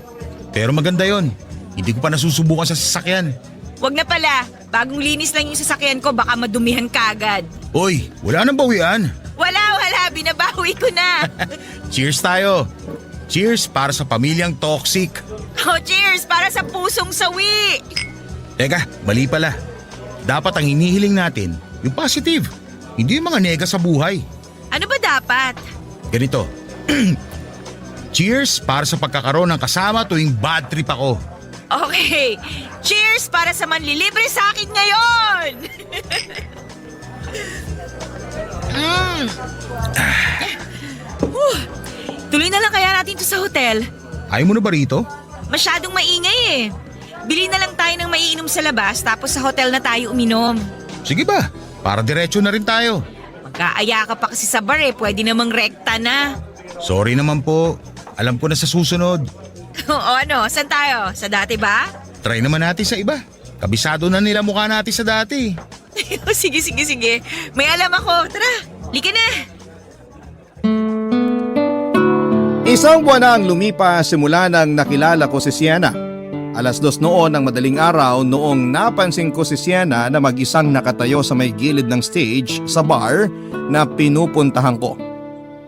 Pero maganda yon. Hindi ko pa nasusubukan sa sasakyan. Wag na pala. Bagong linis lang yung sasakyan ko. Baka madumihan ka agad. Uy, wala nang bawian. Wala. Binabawi ko na. Cheers tayo. Cheers para sa pamilyang toxic. Oh, cheers para sa pusong sawi. Teka, mali pala. Dapat ang hinihiling natin, yung positive. Hindi yung mga nega sa buhay. Ano ba dapat? Ganito. Cheers para sa pagkakaroon ng kasama tuwing bad trip ako. Okay. Cheers para sa manlilibre sa akin ngayon. Tuloy na lang kaya natin to sa hotel. Ayaw mo na ba rito? Masyadong maingay eh. Bili na lang tayo ng maiinom sa labas tapos sa hotel na tayo uminom. Sige ba? Para diretso na rin tayo. Magkaaya ka pa kasi sa bar eh. Pwede namang rekta na. Sorry naman po. Alam ko na sa susunod. O ano, saan tayo? Sa dati ba? Try naman natin sa iba. Kabisado na nila mukha natin sa dati. Sige. May alam ako. Tara, lika na. Isang buwan na ang lumipas simula nang nakilala ko si Sienna. 2:00 noon ng madaling araw noong napansin ko si Sienna na mag-isang nakatayo sa may gilid ng stage sa bar na pinupuntahan ko.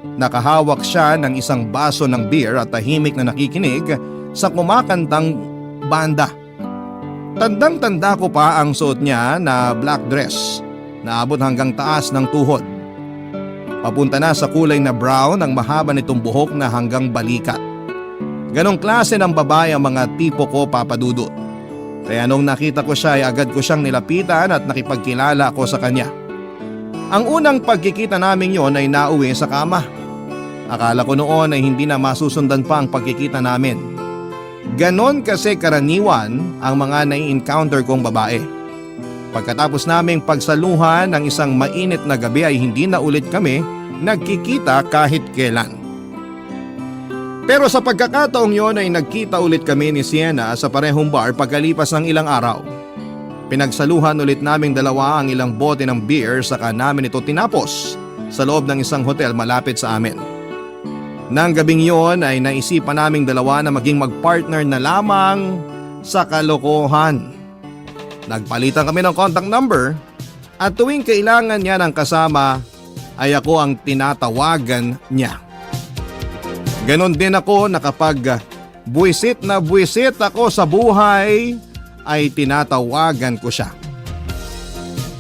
Nakahawak siya ng isang baso ng beer at tahimik na nakikinig sa kumakantang banda. Tandang-tanda ko pa ang suot niya na black dress na abot hanggang taas ng tuhod. Papunta na sa kulay na brown ang mahaba nitong buhok na hanggang balikat. Ganong klase ng babae ang mga tipo ko, Papa Dudut. Kaya nung nakita ko siya ay agad ko siyang nilapitan at nakipagkilala ako sa kanya. Ang unang pagkikita namin yon ay nauwi sa kama. Akala ko noon ay hindi na masusundan pa ang pagkikita namin. Ganon kasi karaniwan ang mga nai-encounter kong babae. Pagkatapos naming pagsaluhan ng isang mainit na gabi ay hindi na ulit kami nagkikita kahit kailan. Pero sa pagkakataong yon ay nagkita ulit kami ni Sienna sa parehong bar pagkalipas ng ilang araw. Pinagsaluhan ulit naming dalawa ang ilang bote ng beer saka namin ito tinapos sa loob ng isang hotel malapit sa amin. Nang gabing yon ay naisipan naming dalawa na maging magpartner na lamang sa kalokohan. Nagpalitan kami ng contact number at tuwing kailangan niya ng kasama ay ako ang tinatawagan niya. Ganon din ako na kapag buwisit na buwisit ako sa buhay ay tinatawagan ko siya.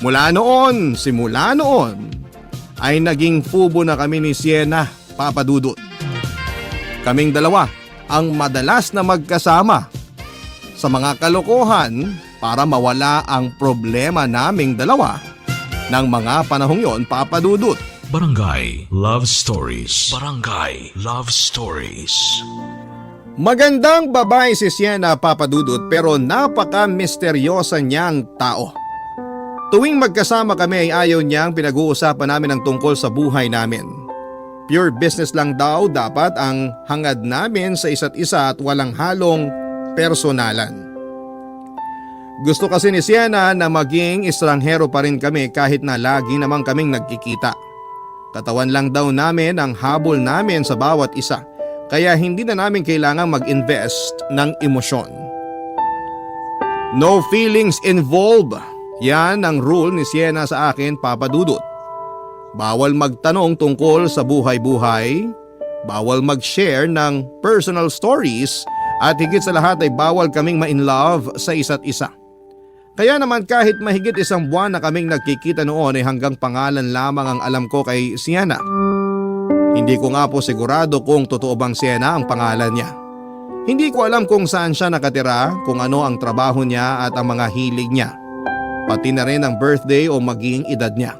Simula noon ay naging fubo na kami ni Sienna, Papa Dudut. Kaming dalawa ang madalas na magkasama sa mga kalokohan para mawala ang problema naming dalawa ng mga panahong yon, Papa Dudut. Barangay Love Stories. Barangay Love Stories. Magandang babae si Sienna, Papa Dudut, pero napaka-misteryosa niyang tao. Tuwing magkasama kami ay ayaw niyang pinag-uusapan namin ang tungkol sa buhay namin. Pure business lang daw dapat ang hangad namin sa isa't isa at walang halong personalan. Gusto kasi ni Sienna na maging estranghero pa rin kami kahit na lagi namang kaming nagkikita. Katawan lang daw namin ang habol namin sa bawat isa, kaya hindi na namin kailangang mag-invest ng emosyon. No feelings involved. Yan ang rule ni Sienna sa akin, Papa Dudut. Bawal magtanong tungkol sa buhay-buhay, bawal mag-share ng personal stories at higit sa lahat ay bawal kaming ma-inlove sa isa't isa. Kaya naman kahit mahigit isang buwan na kaming nagkikita noon ay hanggang pangalan lamang ang alam ko kay Sienna. Hindi ko nga po sigurado kung totoo bang Sienna ang pangalan niya. Hindi ko alam kung saan siya nakatira, kung ano ang trabaho niya at ang mga hilig niya. Pati na rin ang birthday o maging edad niya.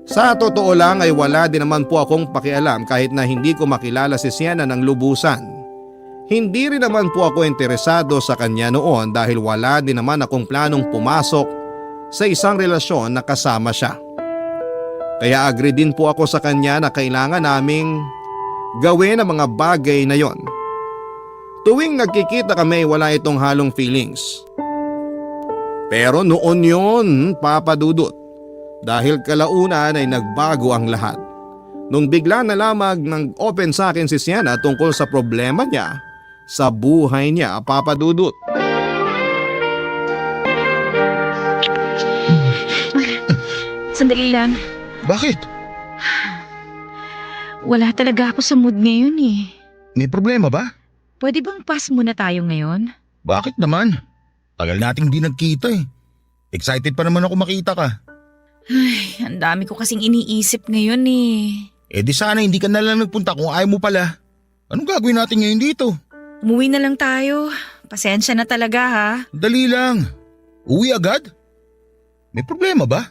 Sa totoo lang ay wala din naman po akong pakialam kahit na hindi ko makilala si Sienna ng lubusan. Hindi rin naman po ako interesado sa kanya noon dahil wala din naman akong planong pumasok sa isang relasyon na kasama siya. Kaya agree din po ako sa kanya na kailangan naming gawin ang mga bagay na yon. Tuwing nagkikita kami wala itong halong feelings. Pero noon yon, Papa Dudut. Dahil kalaunan ay nagbago ang lahat. Nung bigla na lamang nag-open sa akin si Sienna tungkol sa problema niya sa buhay niya, Papa Dudut. Sandali lang. Bakit? Wala talaga ako sa mood ngayon eh. May problema ba? Pwede bang pass muna tayo ngayon? Bakit naman? Tagal nating di nagkita eh. Excited pa naman ako makita ka. Ay, ang dami ko kasing iniisip ngayon eh. Eh di sana hindi ka na lang nagpunta kung ayaw mo pala. Anong gagawin natin ngayon dito? Umuwi na lang tayo. Pasensya na talaga ha. Dali lang. Uwi agad? May problema ba?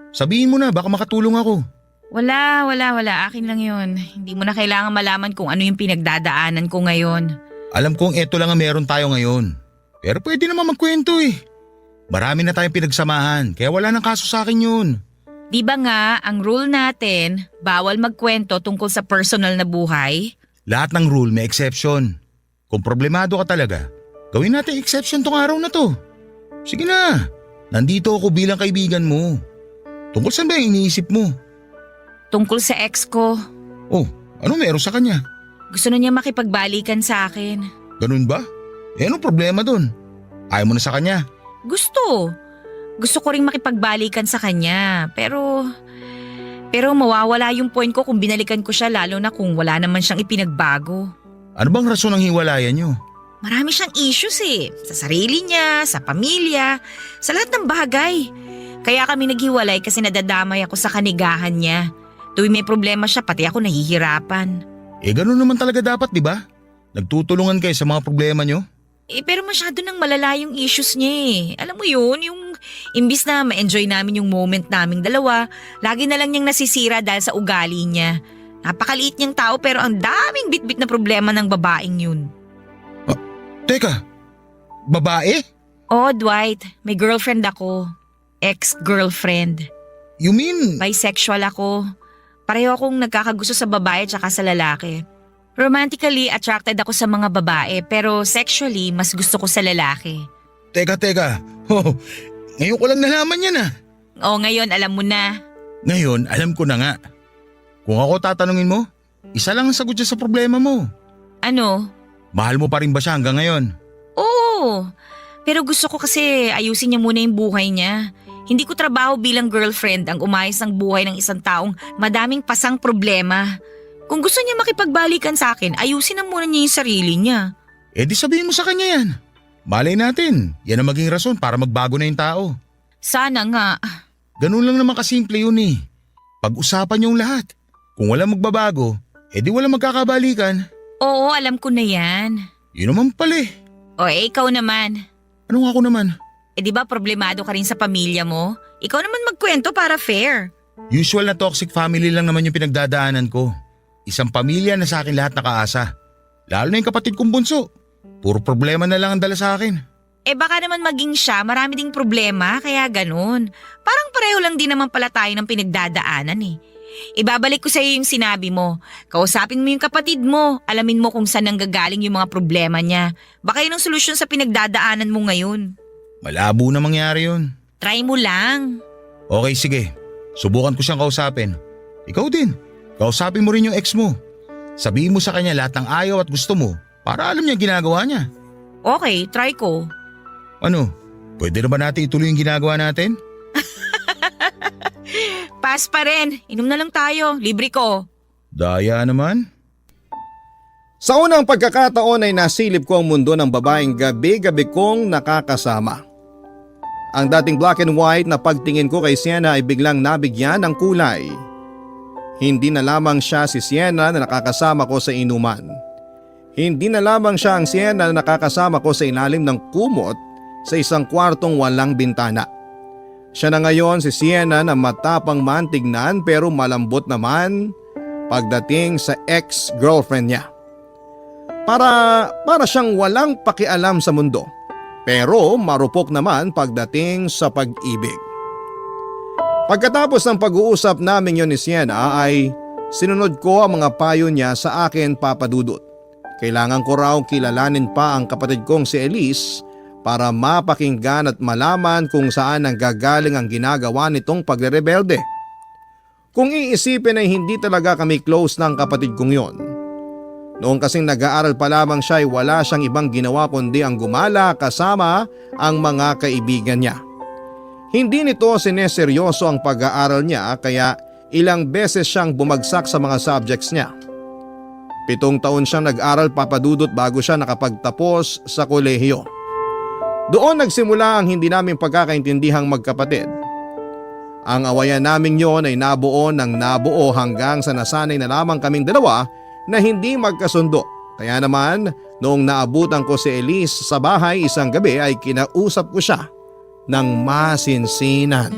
Sabihin mo na, baka makatulong ako. Wala. Akin lang yun. Hindi mo na kailangan malaman kung ano yung pinagdadaanan ko ngayon. Alam kong eto lang ang meron tayo ngayon. Pero pwede naman magkwento eh. Marami na tayong pinagsamahan, kaya wala nang kaso sa akin yun. Di ba nga, ang rule natin, bawal magkwento tungkol sa personal na buhay? Lahat ng rule may exception. Kung problemado ka talaga, gawin natin exception tong araw na to. Sige na, nandito ako bilang kaibigan mo. Tungkol saan ba yung iniisip mo? Tungkol sa ex ko. Oh, ano meron sa kanya? Gusto na niya makipagbalikan sa akin. Ganun ba? Eh anong problema dun? Ayaw mo na sa kanya? Gusto ko ring makipagbalikan sa kanya. Pero Pero mawawala yung point ko kung binalikan ko siya lalo na kung wala naman siyang ipinagbago. Ano bang rason ng hiwalayan nyo? Marami siyang issues eh. Sa sarili niya, sa pamilya, sa lahat ng bagay. Kaya kami naghiwalay kasi nadadamay ako sa kanigahan niya. Tuwing may problema siya, pati ako nahihirapan. Ganun naman talaga dapat, di ba? Nagtutulungan kayo sa mga problema nyo? Pero masyado nang malala yung issues niya eh. Alam mo yun, yung imbis na ma-enjoy namin yung moment naming dalawa, lagi na lang niyang nasisira dahil sa ugali niya. Napakaliit niyang tao pero ang daming bitbit na problema ng babaeng yun. Teka, babae? Oh, Dwight, may girlfriend ako. Ex-girlfriend. You mean, Bisexual ako. Pareho akong nagkakagusto sa babae at sa lalaki. Romantically attracted ako sa mga babae pero sexually mas gusto ko sa lalaki. teka. Oh, ngayon ko lang nalaman yan ah. Oh, ngayon alam mo na. Ngayon, alam ko na nga. Kung ako tatanungin mo, isa lang ang sagot siya sa problema mo. Ano? Mahal mo pa rin ba siya hanggang ngayon? Oo. Pero gusto ko kasi ayusin niya muna yung buhay niya. Hindi ko trabaho bilang girlfriend ang umayos ng buhay ng isang taong madaming pasang problema. Kung gusto niya makipagbalikan sa akin, ayusin na muna niya yung sarili niya. Di sabihin mo sa kanya yan. Malay natin, yan ang maging rason para magbago na yung tao. Sana nga. Ganun lang naman kasimple yun eh. Pag-usapan yung lahat. Kung wala magbabago, di wala magkakabalikan. Oo, alam ko na yan. Yun naman pala eh. O ikaw naman. Anong ako naman? Di ba problemado ka rin sa pamilya mo? Ikaw naman magkwento para fair. Usual na toxic family lang naman yung pinagdadaanan ko. Isang pamilya na sa akin lahat nakaasa. Lalo na yung kapatid kong bunso. Puro problema na lang ang dala sa akin. Baka naman maging siya, marami ding problema, kaya ganun. Parang pareho lang din naman pala tayo ng pinagdadaanan eh. Ibabalik ko sa iyo yung sinabi mo. Kausapin mo yung kapatid mo. Alamin mo kung saan nanggagaling yung mga problema niya. Baka yun ang solusyon sa pinagdadaanan mo ngayon. Malabo na mangyari yun. Try mo lang. Okay, sige. Subukan ko siyang kausapin. Ikaw din. Kausapin mo rin yung ex mo. Sabihin mo sa kanya lahat ng ayaw at gusto mo para alam niya ginagawa niya. Okay, try ko. Ano? Pwede na ba natin ituloy yung ginagawa natin? Pass pa rin. Inom na lang tayo. Libre ko. Daya naman. Sa unang pagkakataon ay nasilip ko ang mundo ng babaeng gabi-gabi kong nakakasama. Ang dating black and white na pagtingin ko kay Sienna ay biglang nabigyan ng kulay. Hindi na lamang siya si Sienna na nakakasama ko sa inuman. Hindi na lamang siya ang Sienna na nakakasama ko sa ilalim ng kumot sa isang kwartong walang bintana. Siya na ngayon si Sienna na matapang man tignan pero malambot naman pagdating sa ex-girlfriend niya. Para siyang walang pakialam sa mundo pero marupok naman pagdating sa pag-ibig. Pagkatapos ng pag-uusap namin yon ni Sienna ay sinunod ko ang mga payo niya sa akin, Papa Dudut. Kailangan ko raw kilalanin pa ang kapatid kong si Elise para mapakinggan at malaman kung saan nanggagaling ang ginagawa nitong pagrerebelde. Kung iisipin ay hindi talaga kami close ng kapatid kong yon. Noong kasing nag-aaral pa lamang siya ay wala siyang ibang ginawa kundi ang gumala kasama ang mga kaibigan niya. Hindi nito sineseryoso ang pag-aaral niya kaya ilang beses siyang bumagsak sa mga subjects niya. 7 taon siyang nag-aral, Papa Dudut, bago siya nakapagtapos sa kolehiyo. Doon nagsimula ang hindi namin pagkakaintindihang magkapatid. Ang awayan namin yon ay nabuo hanggang sa nasanay na lamang kaming dalawa na hindi magkasundo. Kaya naman noong naabutan ko si Elise sa bahay isang gabi ay kinausap ko siya ng masinsinan.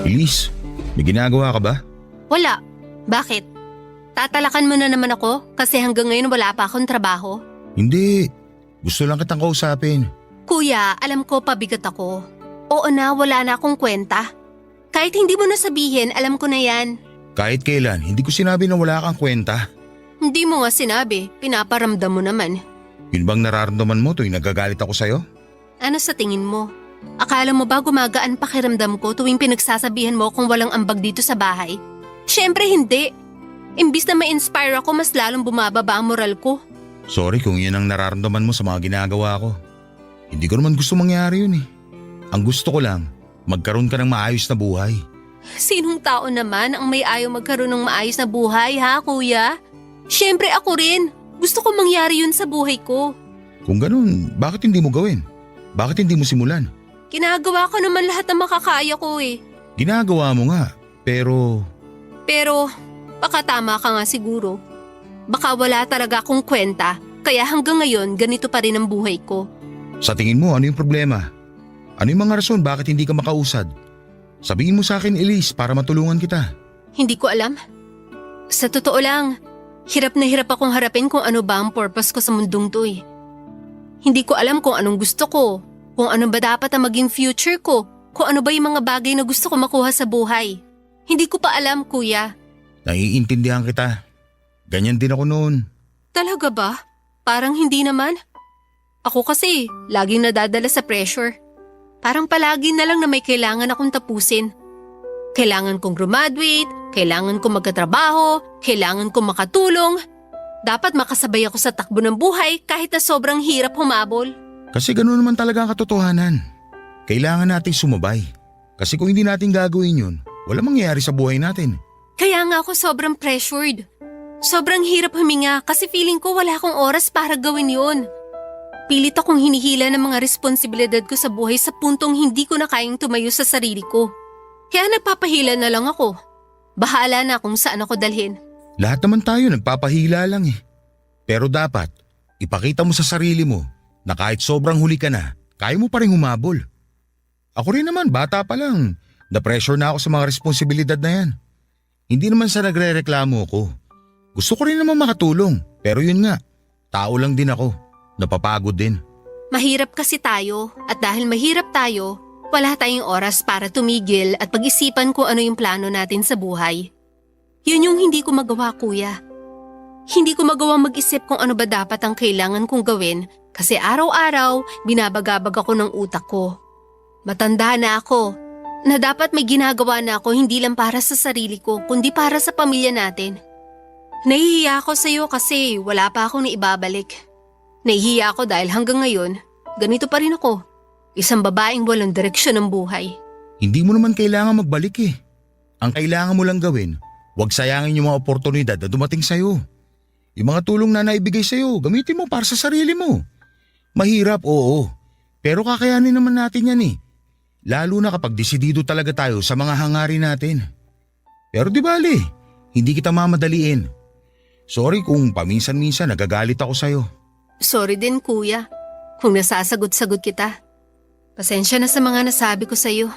Elise, may ginagawa ka ba? Wala. Bakit? Tatalakan mo na naman ako kasi hanggang ngayon wala pa akong trabaho? Hindi. Gusto lang kitang kausapin. Kuya, alam ko pabigat ako. Oo na, wala na akong kwenta. Kahit hindi mo na sabihin, alam ko na yan. Kahit kailan, hindi ko sinabi na wala kang kwenta. Hindi mo nga sinabi, pinaparamdam mo naman. Yun bang nararamdaman mo tuwing nagagalit ako sa'yo? Ano sa tingin mo? Akala mo ba gumagaan pakiramdam ko tuwing pinagsasabihan mo kung walang ambag dito sa bahay? Siyempre hindi. Imbis na ma-inspire ako, mas lalong bumababa ang moral ko. Sorry kung yun ang nararamdaman mo sa mga ginagawa ko. Hindi ko naman gusto mangyari yun eh. Ang gusto ko lang, magkaroon ka ng maayos na buhay. Sinong tao naman ang may ayaw magkaroon ng maayos na buhay, ha, kuya? Siyempre ako rin. Gusto ko mangyari yun sa buhay ko. Kung ganun, bakit hindi mo gawin? Bakit hindi mo simulan? Ginagawa ko naman lahat ng makakaya ko eh. Ginagawa mo nga, pero… Pero, baka tama ka nga siguro. Baka wala talaga akong kwenta, kaya hanggang ngayon ganito pa rin ang buhay ko. Sa tingin mo, ano yung problema? Ano yung mga rason bakit hindi ka makausad? Sabihin mo sa akin, Elise, para matulungan kita. Hindi ko alam. Sa totoo lang, hirap na hirap akong harapin kung ano ba ang purpose ko sa mundong to eh. Hindi ko alam kung anong gusto ko, kung ano ba dapat ang maging future ko, kung ano ba yung mga bagay na gusto ko makuha sa buhay. Hindi ko pa alam, kuya. Naiintindihan kita. Ganyan din ako noon. Talaga ba? Parang hindi naman. Ako kasi, laging nadadala sa pressure. Parang palagi na lang na may kailangan akong tapusin. Kailangan kong graduate, kailangan kong magkatrabaho, kailangan kong makatulong. Dapat makasabay ako sa takbo ng buhay kahit na sobrang hirap humabol. Kasi ganoon naman talaga ang katotohanan. Kailangan nating sumabay. Kasi kung hindi natin gagawin yun, wala mangyayari sa buhay natin. Kaya nga ako sobrang pressured. Sobrang hirap huminga kasi feeling ko wala akong oras para gawin yun. Pilit akong hinihila ng mga responsibilidad ko sa buhay sa puntong hindi ko na kayang tumayo sa sarili ko. Kaya nagpapahila na lang ako. Bahala na kung saan ako dalhin. Lahat naman tayo nagpapahila lang eh. Pero dapat, ipakita mo sa sarili mo na kahit sobrang huli ka na, kaya mo pa rin humabol. Ako rin naman, bata pa lang. Na-pressure na ako sa mga responsibilidad na yan. Hindi naman sa nagre-reklamo ko. Gusto ko rin naman makatulong. Pero yun nga, tao lang din ako. Napapagod din. Mahirap kasi tayo at dahil mahirap tayo, wala tayong oras para tumigil at pag-isipan kung ano yung plano natin sa buhay. Yun yung hindi ko magawa, kuya. Hindi ko magawang mag-isip kung ano ba dapat ang kailangan kong gawin kasi araw-araw binabagabag ako ng utak ko. Matanda na ako na dapat may ginagawa na ako hindi lang para sa sarili ko kundi para sa pamilya natin. Nahihiya ako sa iyo kasi wala pa akong naibabalik. Nahihiya ako dahil hanggang ngayon, ganito pa rin ako. Isang babaeng walang direksyon ng buhay. Hindi mo naman kailangan magbalik eh. Ang kailangan mo lang gawin, huwag sayangin yung mga oportunidad na dumating sa'yo. Yung mga tulong na naibigay sa'yo, gamitin mo para sa sarili mo. Mahirap, oo. Pero kakayanin naman natin yan eh. Lalo na kapag desidido talaga tayo sa mga hangarin natin. Pero di bali, hindi kita mamadaliin. Sorry kung paminsan-minsan nagagalit ako sa'yo. Sorry din, kuya, kung nasasagot-sagot kita. Pasensya na sa mga nasabi ko sa'yo.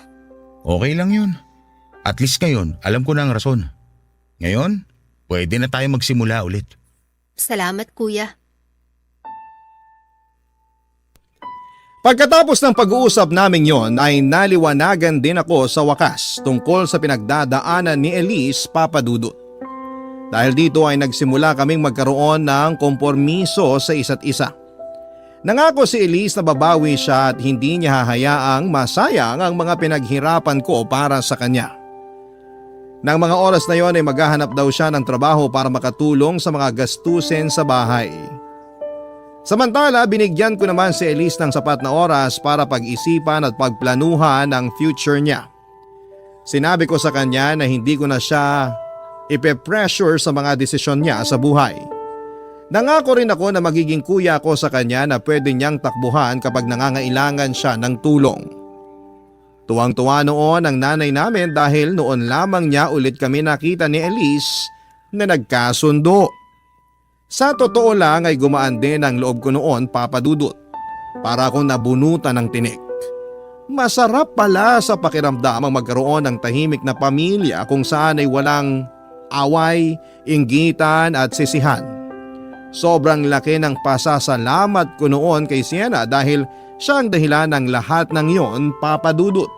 Okay lang yun. At least ngayon, alam ko na ang rason. Ngayon, pwede na tayo magsimula ulit. Salamat, kuya. Pagkatapos ng pag-uusap naming yon ay naliwanagan din ako sa wakas tungkol sa pinagdadaanan ni Elise Papadudut. Dahil dito ay nagsimula kaming magkaroon ng kompormiso sa isa't isa. Nangako si Elise na babawi siya at hindi niya hahayaang masayang ang mga pinaghirapan ko para sa kanya. Nang mga oras na yon ay maghahanap daw siya ng trabaho para makatulong sa mga gastusin sa bahay. Samantala, binigyan ko naman si Elise ng sapat na oras para pag-isipan at pagplanuhan ang future niya. Sinabi ko sa kanya na hindi ko na siya ipe-pressure sa mga desisyon niya sa buhay. Nangako rin ako na magiging kuya ko sa kanya na pwede niyang takbuhan kapag nangangailangan siya ng tulong. Tuwang-tuwa noon ang nanay namin dahil noon lamang niya ulit kami nakita ni Elise na nagkasundo. Sa totoo lang ay gumaan din ang loob ko noon, Papadudut. Para akong nabunutan ng tinik. Masarap pala sa pakiramdam ang magkaroon ng tahimik na pamilya kung saan ay walang away, inggitan at sisihan. Sobrang laki ng pasasalamat ko noon kay Sienna dahil siya ang dahilan ng lahat ng yon, Papadudut.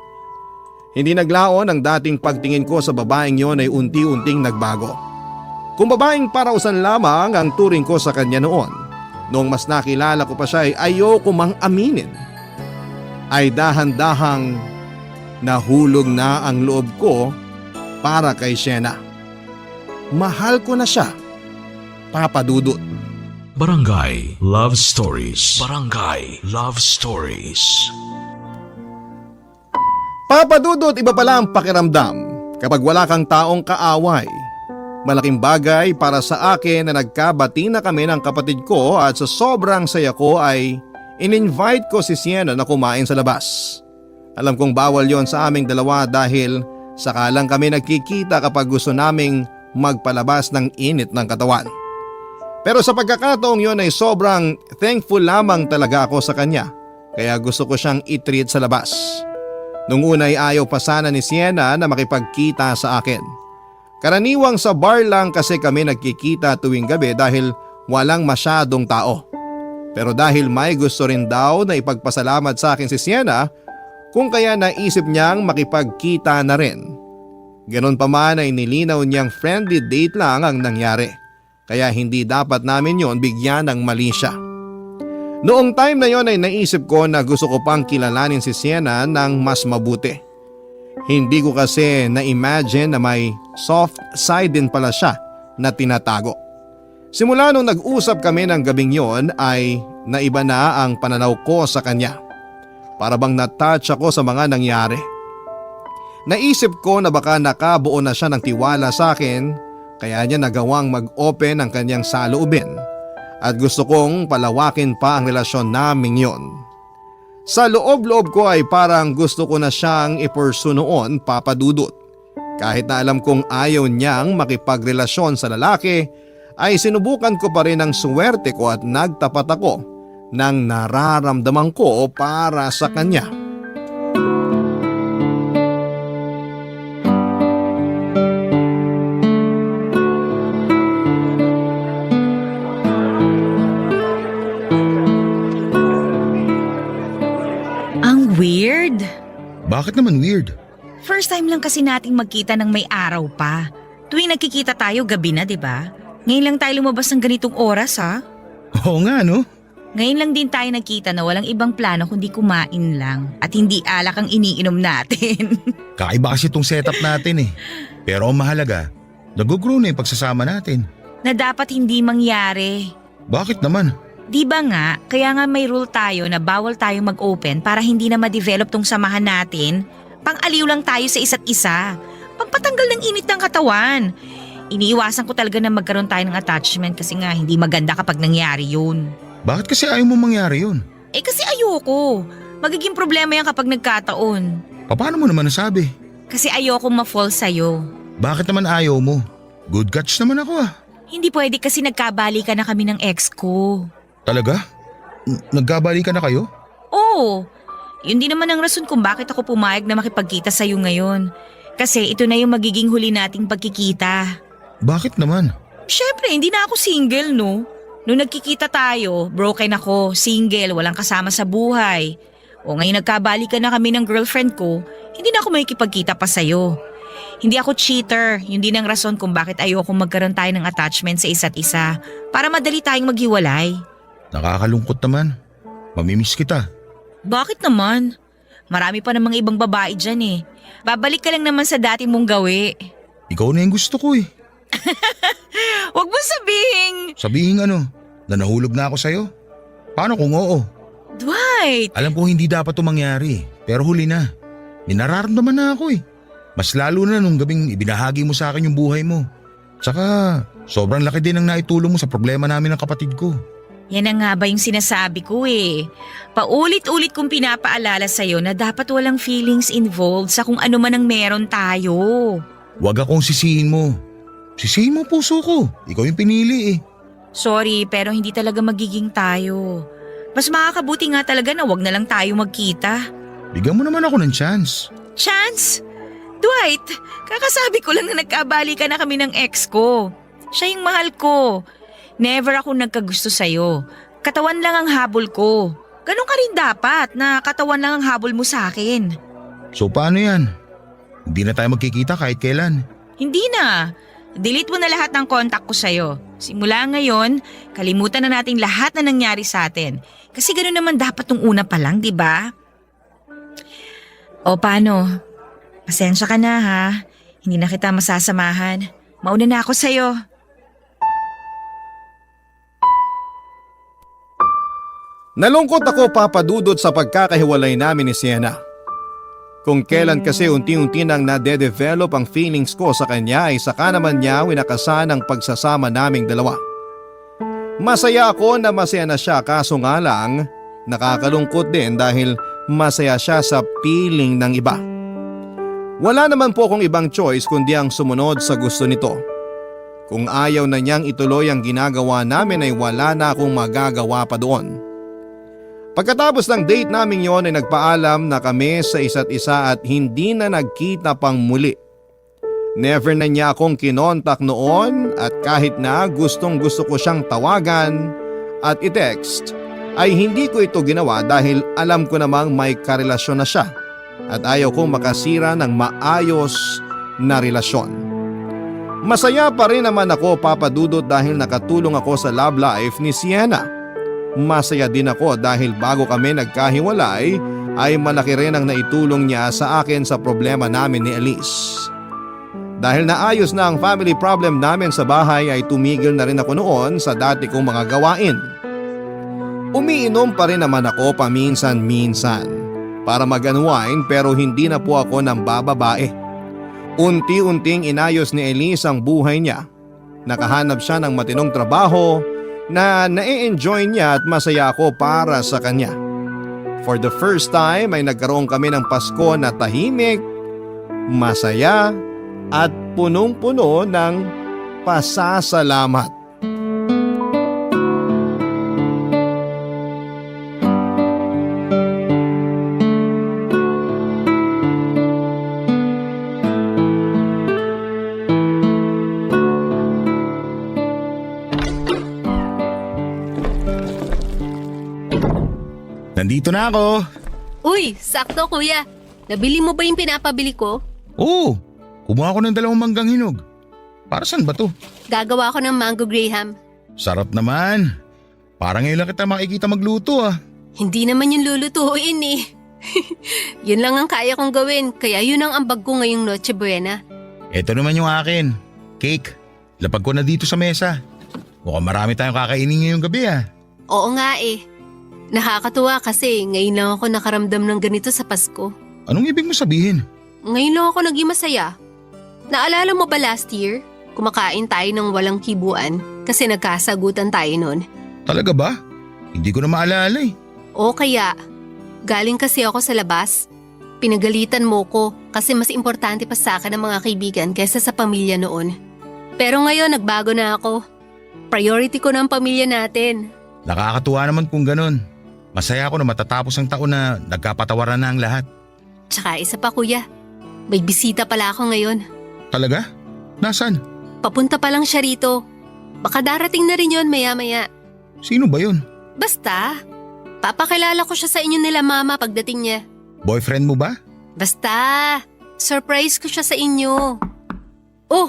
Hindi naglaon ang dating pagtingin ko sa babaeng yon ay unti-unting nagbago. Kung babaeng parausan lamang ang turing ko sa kanya noon, noong mas nakilala ko pa siya ay ayoko mang aminin. ay dahan-dahang nahulog na ang loob ko para kay Sienna. Mahal ko na siya, Papa Dudut. Barangay Love Stories. Barangay Love Stories. Papa Dudut, iba pala ang pakiramdam kapag wala kang taong kaaway. Malaking bagay para sa akin na nagkabati na kami ng kapatid ko at sa sobrang saya ko ay in-invite ko si Sienna na kumain sa labas. Alam kong bawal yon sa aming dalawa dahil sakalang kami nagkikita kapag gusto naming magpalabas ng init ng katawan. Pero sa pagkakataong yon ay sobrang thankful lamang talaga ako sa kanya, kaya gusto ko siyang i-treat sa labas. Nung una ay ayaw pa sana ni Sienna na makipagkita sa akin. Karaniwang sa bar lang kasi kami nagkikita tuwing gabi dahil walang masyadong tao. Pero dahil may gusto rin daw na ipagpasalamat sa akin si Sienna, kung kaya naisip niyang makipagkita na rin. Ganon pa man ay nilinaw niyang friendly date lang ang nangyari. Kaya hindi dapat namin yon bigyan ng mali siya. Noong time na yon ay naisip ko na gusto ko pang kilalanin si Sienna ng mas mabuti. Hindi ko kasi na-imagine na may soft side din pala siya na tinatago. Simula nung nag-usap kami ng gabing yon ay naiba na ang pananaw ko sa kanya. Para bang na-touch ako sa mga nangyari. Naisip ko na baka nakabuo na siya ng tiwala sa akin. Kaya niya nagawang mag-open ang kanyang saloobin at gusto kong palawakin pa ang relasyon naming yon. Sa loob-loob ko ay parang gusto ko na siyang i-pursue noon, Papa Dudut. Kahit na alam kong ayaw niyang makipagrelasyon sa lalaki, ay sinubukan ko pa rin ang swerte ko at nagtapat ako ng nararamdaman ko para sa kanya. Weird. Bakit naman weird? First time lang kasi nating magkita ng may araw pa. Tuwing nagkikita tayo gabi na, 'di ba? Ngayon lang tayo lumabas ng ganitong oras, ha? Oo nga, no? Ngayon lang din tayo nagkita na walang ibang plano kundi kumain lang at hindi alak ang iniinom natin. Kakaiba kasi itong setup natin eh. Pero ang mahalaga, nag-grow na yung pagsasama natin. Na dapat hindi mangyari. Bakit naman? Di ba nga, kaya nga may rule tayo na bawal tayo mag-open para hindi na ma-develop tong samahan natin. Pang-aliw lang tayo sa isa't isa. Pagpatanggal ng init ng katawan. Iniiwasan ko talaga na magkaroon tayo ng attachment kasi nga hindi maganda kapag nangyari yun. Bakit kasi ayaw mo mangyari yun? Eh kasi ayoko. Magiging problema yan kapag nagkataon. Paano mo naman nasabi? Kasi ayoko ma-fall sa'yo. Bakit naman ayaw mo? Good catch naman ako ah. Hindi pwede kasi nagkabalikan na kami ng ex ko. Talaga? Nagkabalikan na kayo? Oo. Yun din naman ang rason kung bakit ako pumayag na makipagkita sa'yo ngayon. Kasi ito na yung magiging huli nating pagkikita. Bakit naman? Siyempre, hindi na ako single, no? Nung nagkikita tayo, broken ako, single, walang kasama sa buhay. O ngayon nagkabalikan na kami ng girlfriend ko, hindi na ako makikipagkita pa sa'yo. Hindi ako cheater, yun din ang rason kung bakit ayoko magkaroon tayo ng attachment sa isa't isa para madali tayong maghiwalay. Nakakalungkot naman. Mamimiss kita. Bakit naman? Marami pa namang ibang babae dyan eh. Babalik ka lang naman sa dati mong gawi. Ikaw na yung gusto ko eh. Huwag mo sabihin. Sabihin ano, na nahulog na ako sa'yo? Paano kung oo? Dwight! Alam ko hindi dapat ito mangyari, pero huli na. May nararamdaman na ako eh. Mas lalo na nung gabing ibinahagi mo sa akin yung buhay mo. Tsaka sobrang laki din ang naitulong mo sa problema namin ng kapatid ko. Yan na nga ba yung sinasabi ko eh. Paulit-ulit kong pinapaalala sa'yo na dapat walang feelings involved sa kung ano man ang meron tayo. Huwag akong sisihin mo. Sisihin mo puso ko. Ikaw yung pinili eh. Sorry, pero hindi talaga magiging tayo. Mas makakabuti nga talaga na wag na lang tayo magkita. Bigyan mo naman ako ng chance. Chance? Dwight, kakasabi ko lang na nagkabalikan na kami ng ex ko. Siya yung mahal ko. Never ako nagkagusto sa'yo. Katawan lang ang habol ko. Ganon ka rin dapat na katawan lang ang habol mo sa akin. So paano yan? Hindi na tayo magkikita kahit kailan. Hindi na. Delete mo na lahat ng contact ko sa'yo. Simula ngayon, kalimutan na natin lahat na nangyari sa atin. Kasi gano'n naman dapat nung una pa lang, di ba? O paano? Pasensya ka na ha. Hindi na kita masasamahan. Mauna na ako sa'yo. Nalungkot ako papadudot sa pagkakahiwalay namin ni Sienna. Kung kailan kasi unti-unti nang nade-develop ang feelings ko sa kanya ay saka naman niya winakasan ang pagsasama naming dalawa. Masaya ako na masaya na siya kaso nga lang nakakalungkot din dahil masaya siya sa piling ng iba. Wala naman po akong ibang choice kundi ang sumunod sa gusto nito. Kung ayaw na niyang ituloy ang ginagawa namin ay wala na akong magagawa pa doon. Pagkatapos ng date namin yon ay nagpaalam na kami sa isa't isa at hindi na nagkita pang muli. Never na niya akong kinontak noon at kahit na gustong gusto ko siyang tawagan at i-text ay hindi ko ito ginawa dahil alam ko namang may karelasyon na siya at ayaw kong makasira ng maayos na relasyon. Masaya pa rin naman ako papadudot dahil nakatulong ako sa love life ni Sienna. Masaya din ako dahil bago kami nagkahiwalay ay malaki rin ang naitulong niya sa akin sa problema namin ni Elise. Dahil naayos na ang family problem namin sa bahay ay tumigil na rin ako noon sa dati kong mga gawain. Umiinom pa rin naman ako paminsan-minsan para mag-unwind pero hindi na po ako ng bababae. Unti-unting inayos ni Elise ang buhay niya. Nakahanap siya ng matinong trabaho na na-enjoy niya at masaya ako para sa kanya. For the first time ay nagkaroon kami ng Pasko na tahimik, masaya at punong-puno ng pasasalamat. Nandito na ako. Uy, sakto kuya. Nabili mo ba yung pinapabili ko? Oo, kumuha ko ng 2 manggang hinog. Para saan ba to? Gagawa ko ng mango graham. Sarap naman. Parang ngayon lang kita makikita magluto ah. Hindi naman yung lulutuin eh. Yun lang ang kaya kong gawin, kaya yun ang ambag ko ngayong Noche Buena. Ito naman yung akin. Cake. Lapag ko na dito sa mesa. Mukhang marami tayong kakainin ngayong gabi ah. Oo nga eh. Nakakatuwa kasi ngayon lang ako nakaramdam ng ganito sa Pasko. Anong ibig mo sabihin? Ngayon lang ako naging masaya. Naalala mo ba last year? Kumakain tayo ng walang kibuan kasi nagkasagutan tayo noon. Talaga ba? Hindi ko na maalala eh. O kaya, galing kasi ako sa labas. Pinagalitan mo ko kasi mas importante pa sa akin ang mga kaibigan kaysa sa pamilya noon. Pero ngayon nagbago na ako. Priority ko na ang pamilya natin. Nakakatuwa naman kung ganun. Masaya ako na matatapos ang taon na nagkapatawaran na ang lahat. Tsaka isa pa kuya, may bisita pala ako ngayon. Talaga? Nasaan? Papunta pa lang siya rito. Baka darating na rin yon maya-maya. Sino ba yun? Basta, papakilala ko siya sa inyo nila mama pagdating niya. Boyfriend mo ba? Basta, surprise ko siya sa inyo. Oh,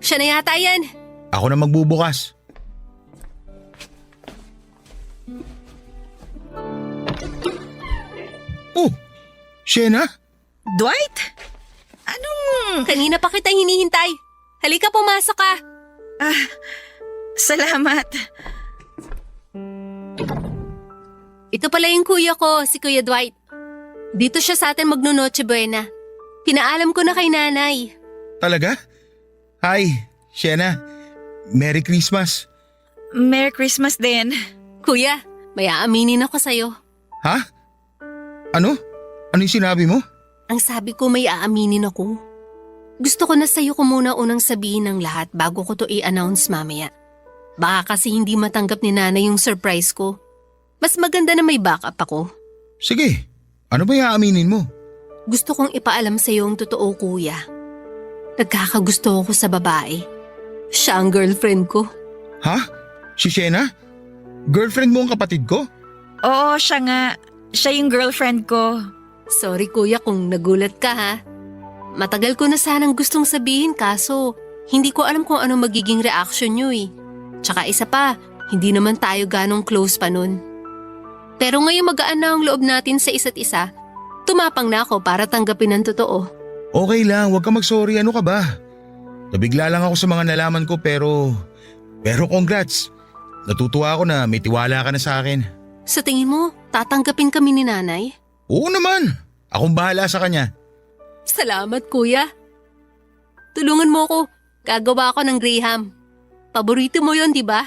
siya na yata yan. Ako na magbubukas. Oh, Sienna? Dwight? Anong... Kanina pa kita hinihintay. Halika, pumasok ka. Salamat. Ito pala yung kuya ko, si Kuya Dwight. Dito siya sa atin magno-Noche Buena. Pinaalam ko na kay nanay. Talaga? Hi, Sienna. Merry Christmas. Merry Christmas din. Kuya, may aaminin ako sa'yo. Ha? Ano? Ano yung sinabi mo? Ang sabi ko may aaminin ako. Gusto ko na sa'yo ko muna unang sabihin ng lahat bago ko to i-announce mamaya. Baka kasi hindi matanggap ni nanay yung surprise ko. Mas maganda na may backup ako. Sige, ano ba yung aaminin mo? Gusto kong ipaalam sa'yo ang totoo, kuya. Nagkakagusto ako sa babae. Siya ang girlfriend ko. Ha? Si Sienna? Girlfriend mo ang kapatid ko? Oo, siya nga. Siya yung girlfriend ko. Sorry kuya kung nagulat ka ha. Matagal ko na sanang gustong sabihin kaso hindi ko alam kung ano magiging reaction nyo eh. Tsaka isa pa, hindi naman tayo ganong close pa nun. Pero ngayon magaan na ang loob natin sa isa't isa Tumapang na ako para tanggapin ang totoo. Okay lang, huwag ka mag-sorry. Ano ka ba? Nabigla lang ako sa mga nalaman ko pero congrats. Natutuwa ako na may tiwala ka na sa akin. Sa tingin mo, tatanggapin kami ni nanay? Oo naman. Akong bahala sa kanya. Salamat, kuya. Tulungan mo ko. Gagawa ako ng Graham. Paborito mo yon, di ba?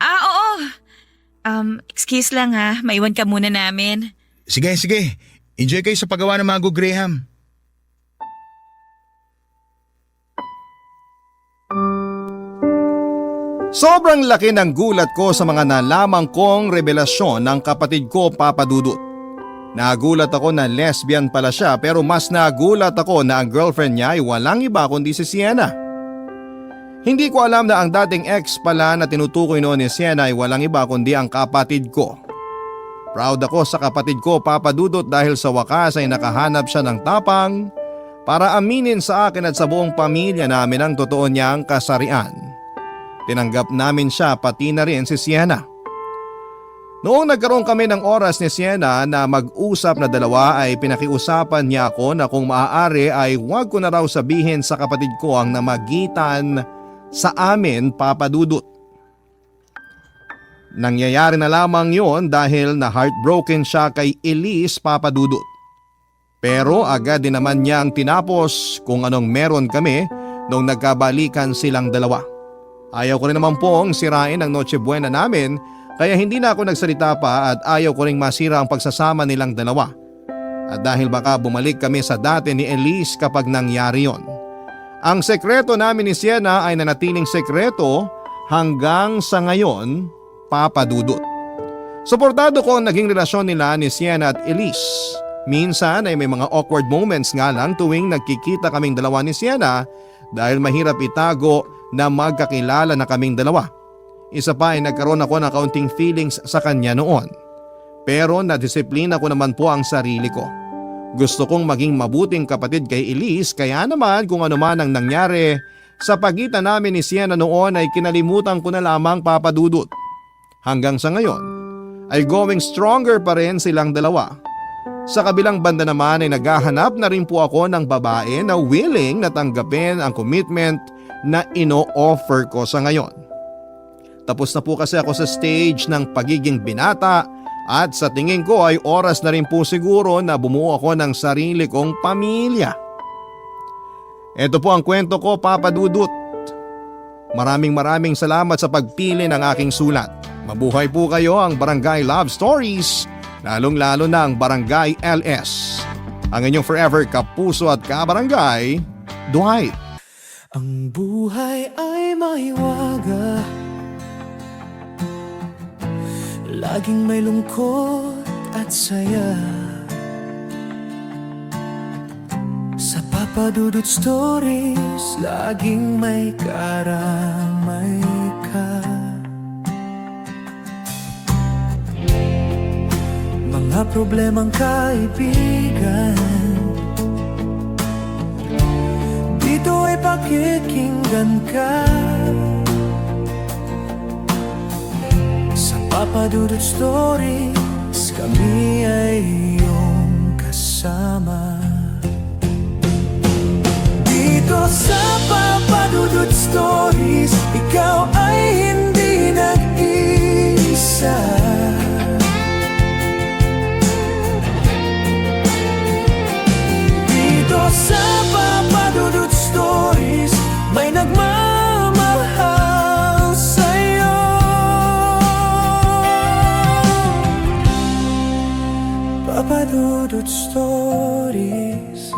Oo. Excuse lang ha, maiwan ka muna namin. Sige. Enjoy kayo sa paggawa ng Mango Graham. Sobrang laki ng gulat ko sa mga nalaman kong revelasyon ng kapatid ko, Papa Dudut. Nagulat ako na lesbian pala siya, pero mas nagulat ako na ang girlfriend niya ay walang iba kundi si Sienna. Hindi ko alam na ang dating ex pala na tinutukoy noon ni Sienna ay walang iba kundi ang kapatid ko. Proud ako sa kapatid ko, Papa Dudut, dahil sa wakas ay nakahanap siya ng tapang para aminin sa akin at sa buong pamilya namin ang totoo niyang kasarian. Tinanggap namin siya, pati na rin si Sienna. Noong nagkaroon kami ng oras ni Sienna na mag-usap na dalawa ay pinakiusapan niya ako na kung maaari ay huwag ko na raw sabihin sa kapatid ko ang namagitan sa amin, Papa Dudut. Nangyayari na lamang yon dahil na heartbroken siya kay Elise, Papa Dudut. Pero agad din naman niyang tinapos kung anong meron kami nung nagkabalikan silang dalawa. Ayaw ko rin naman pong sirain ang Noche Buena namin, kaya hindi na ako nagsalita pa at ayaw ko ring masira ang pagsasama nilang dalawa. At dahil baka bumalik kami sa dati ni Elise kapag nangyari yon. Ang sekreto namin ni Sienna ay nanatiling sekreto hanggang sa ngayon, Papa Dudut. Suportado ko ang naging relasyon nila ni Sienna at Elise. Minsan ay may mga awkward moments nga lang tuwing nagkikita kaming dalawa ni Sienna dahil mahirap itago na magkakilala na kaming dalawa. Isa pa ay nagkaroon ako ng kaunting feelings sa kanya noon. Pero nadisiplina ko naman po ang sarili ko. Gusto kong maging mabuting kapatid kay Elise, kaya naman kung ano man ang nangyari sa pagitan namin ni Sienna noon ay kinalimutan ko na lamang, Papa Dudut. Hanggang sa ngayon ay going stronger pa rin silang dalawa. Sa kabilang banda naman ay naghahanap na rin po ako ng babae na willing na tanggapin ang commitment na ino-offer ko sa ngayon. Tapos na po kasi ako sa stage ng pagiging binata at sa tingin ko ay oras na rin po siguro na bumuo ako ng sarili kong pamilya. Ito po ang kwento ko, Papa Dudut. Maraming salamat sa pagpili ng aking sulat. Mabuhay po kayo ang Barangay Love Stories, lalong-lalo na ang Barangay LS. Ang inyong forever kapuso at kabarangay, Dwight. Ang buhay ay maiwaga, laging may lungkot at saya. Sa Papa Dudut Stories, laging may karamay ka. Mga problemang kaibigan, dito ay pakikinggan ka. Sa Papa Dudut Stories, kami ay iyong kasama. Dito sa Papa Dudut Stories, ikaw ay hindi nag-iisa. Dito sa Papa Dudut Stories, may nagmamahal sa'yo. Papa Dudut Stories,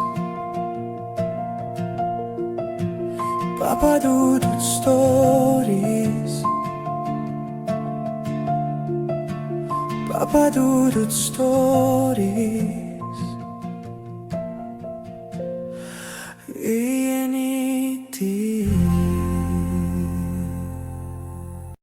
Papa Dudut Stories, Papa Dudut Stories.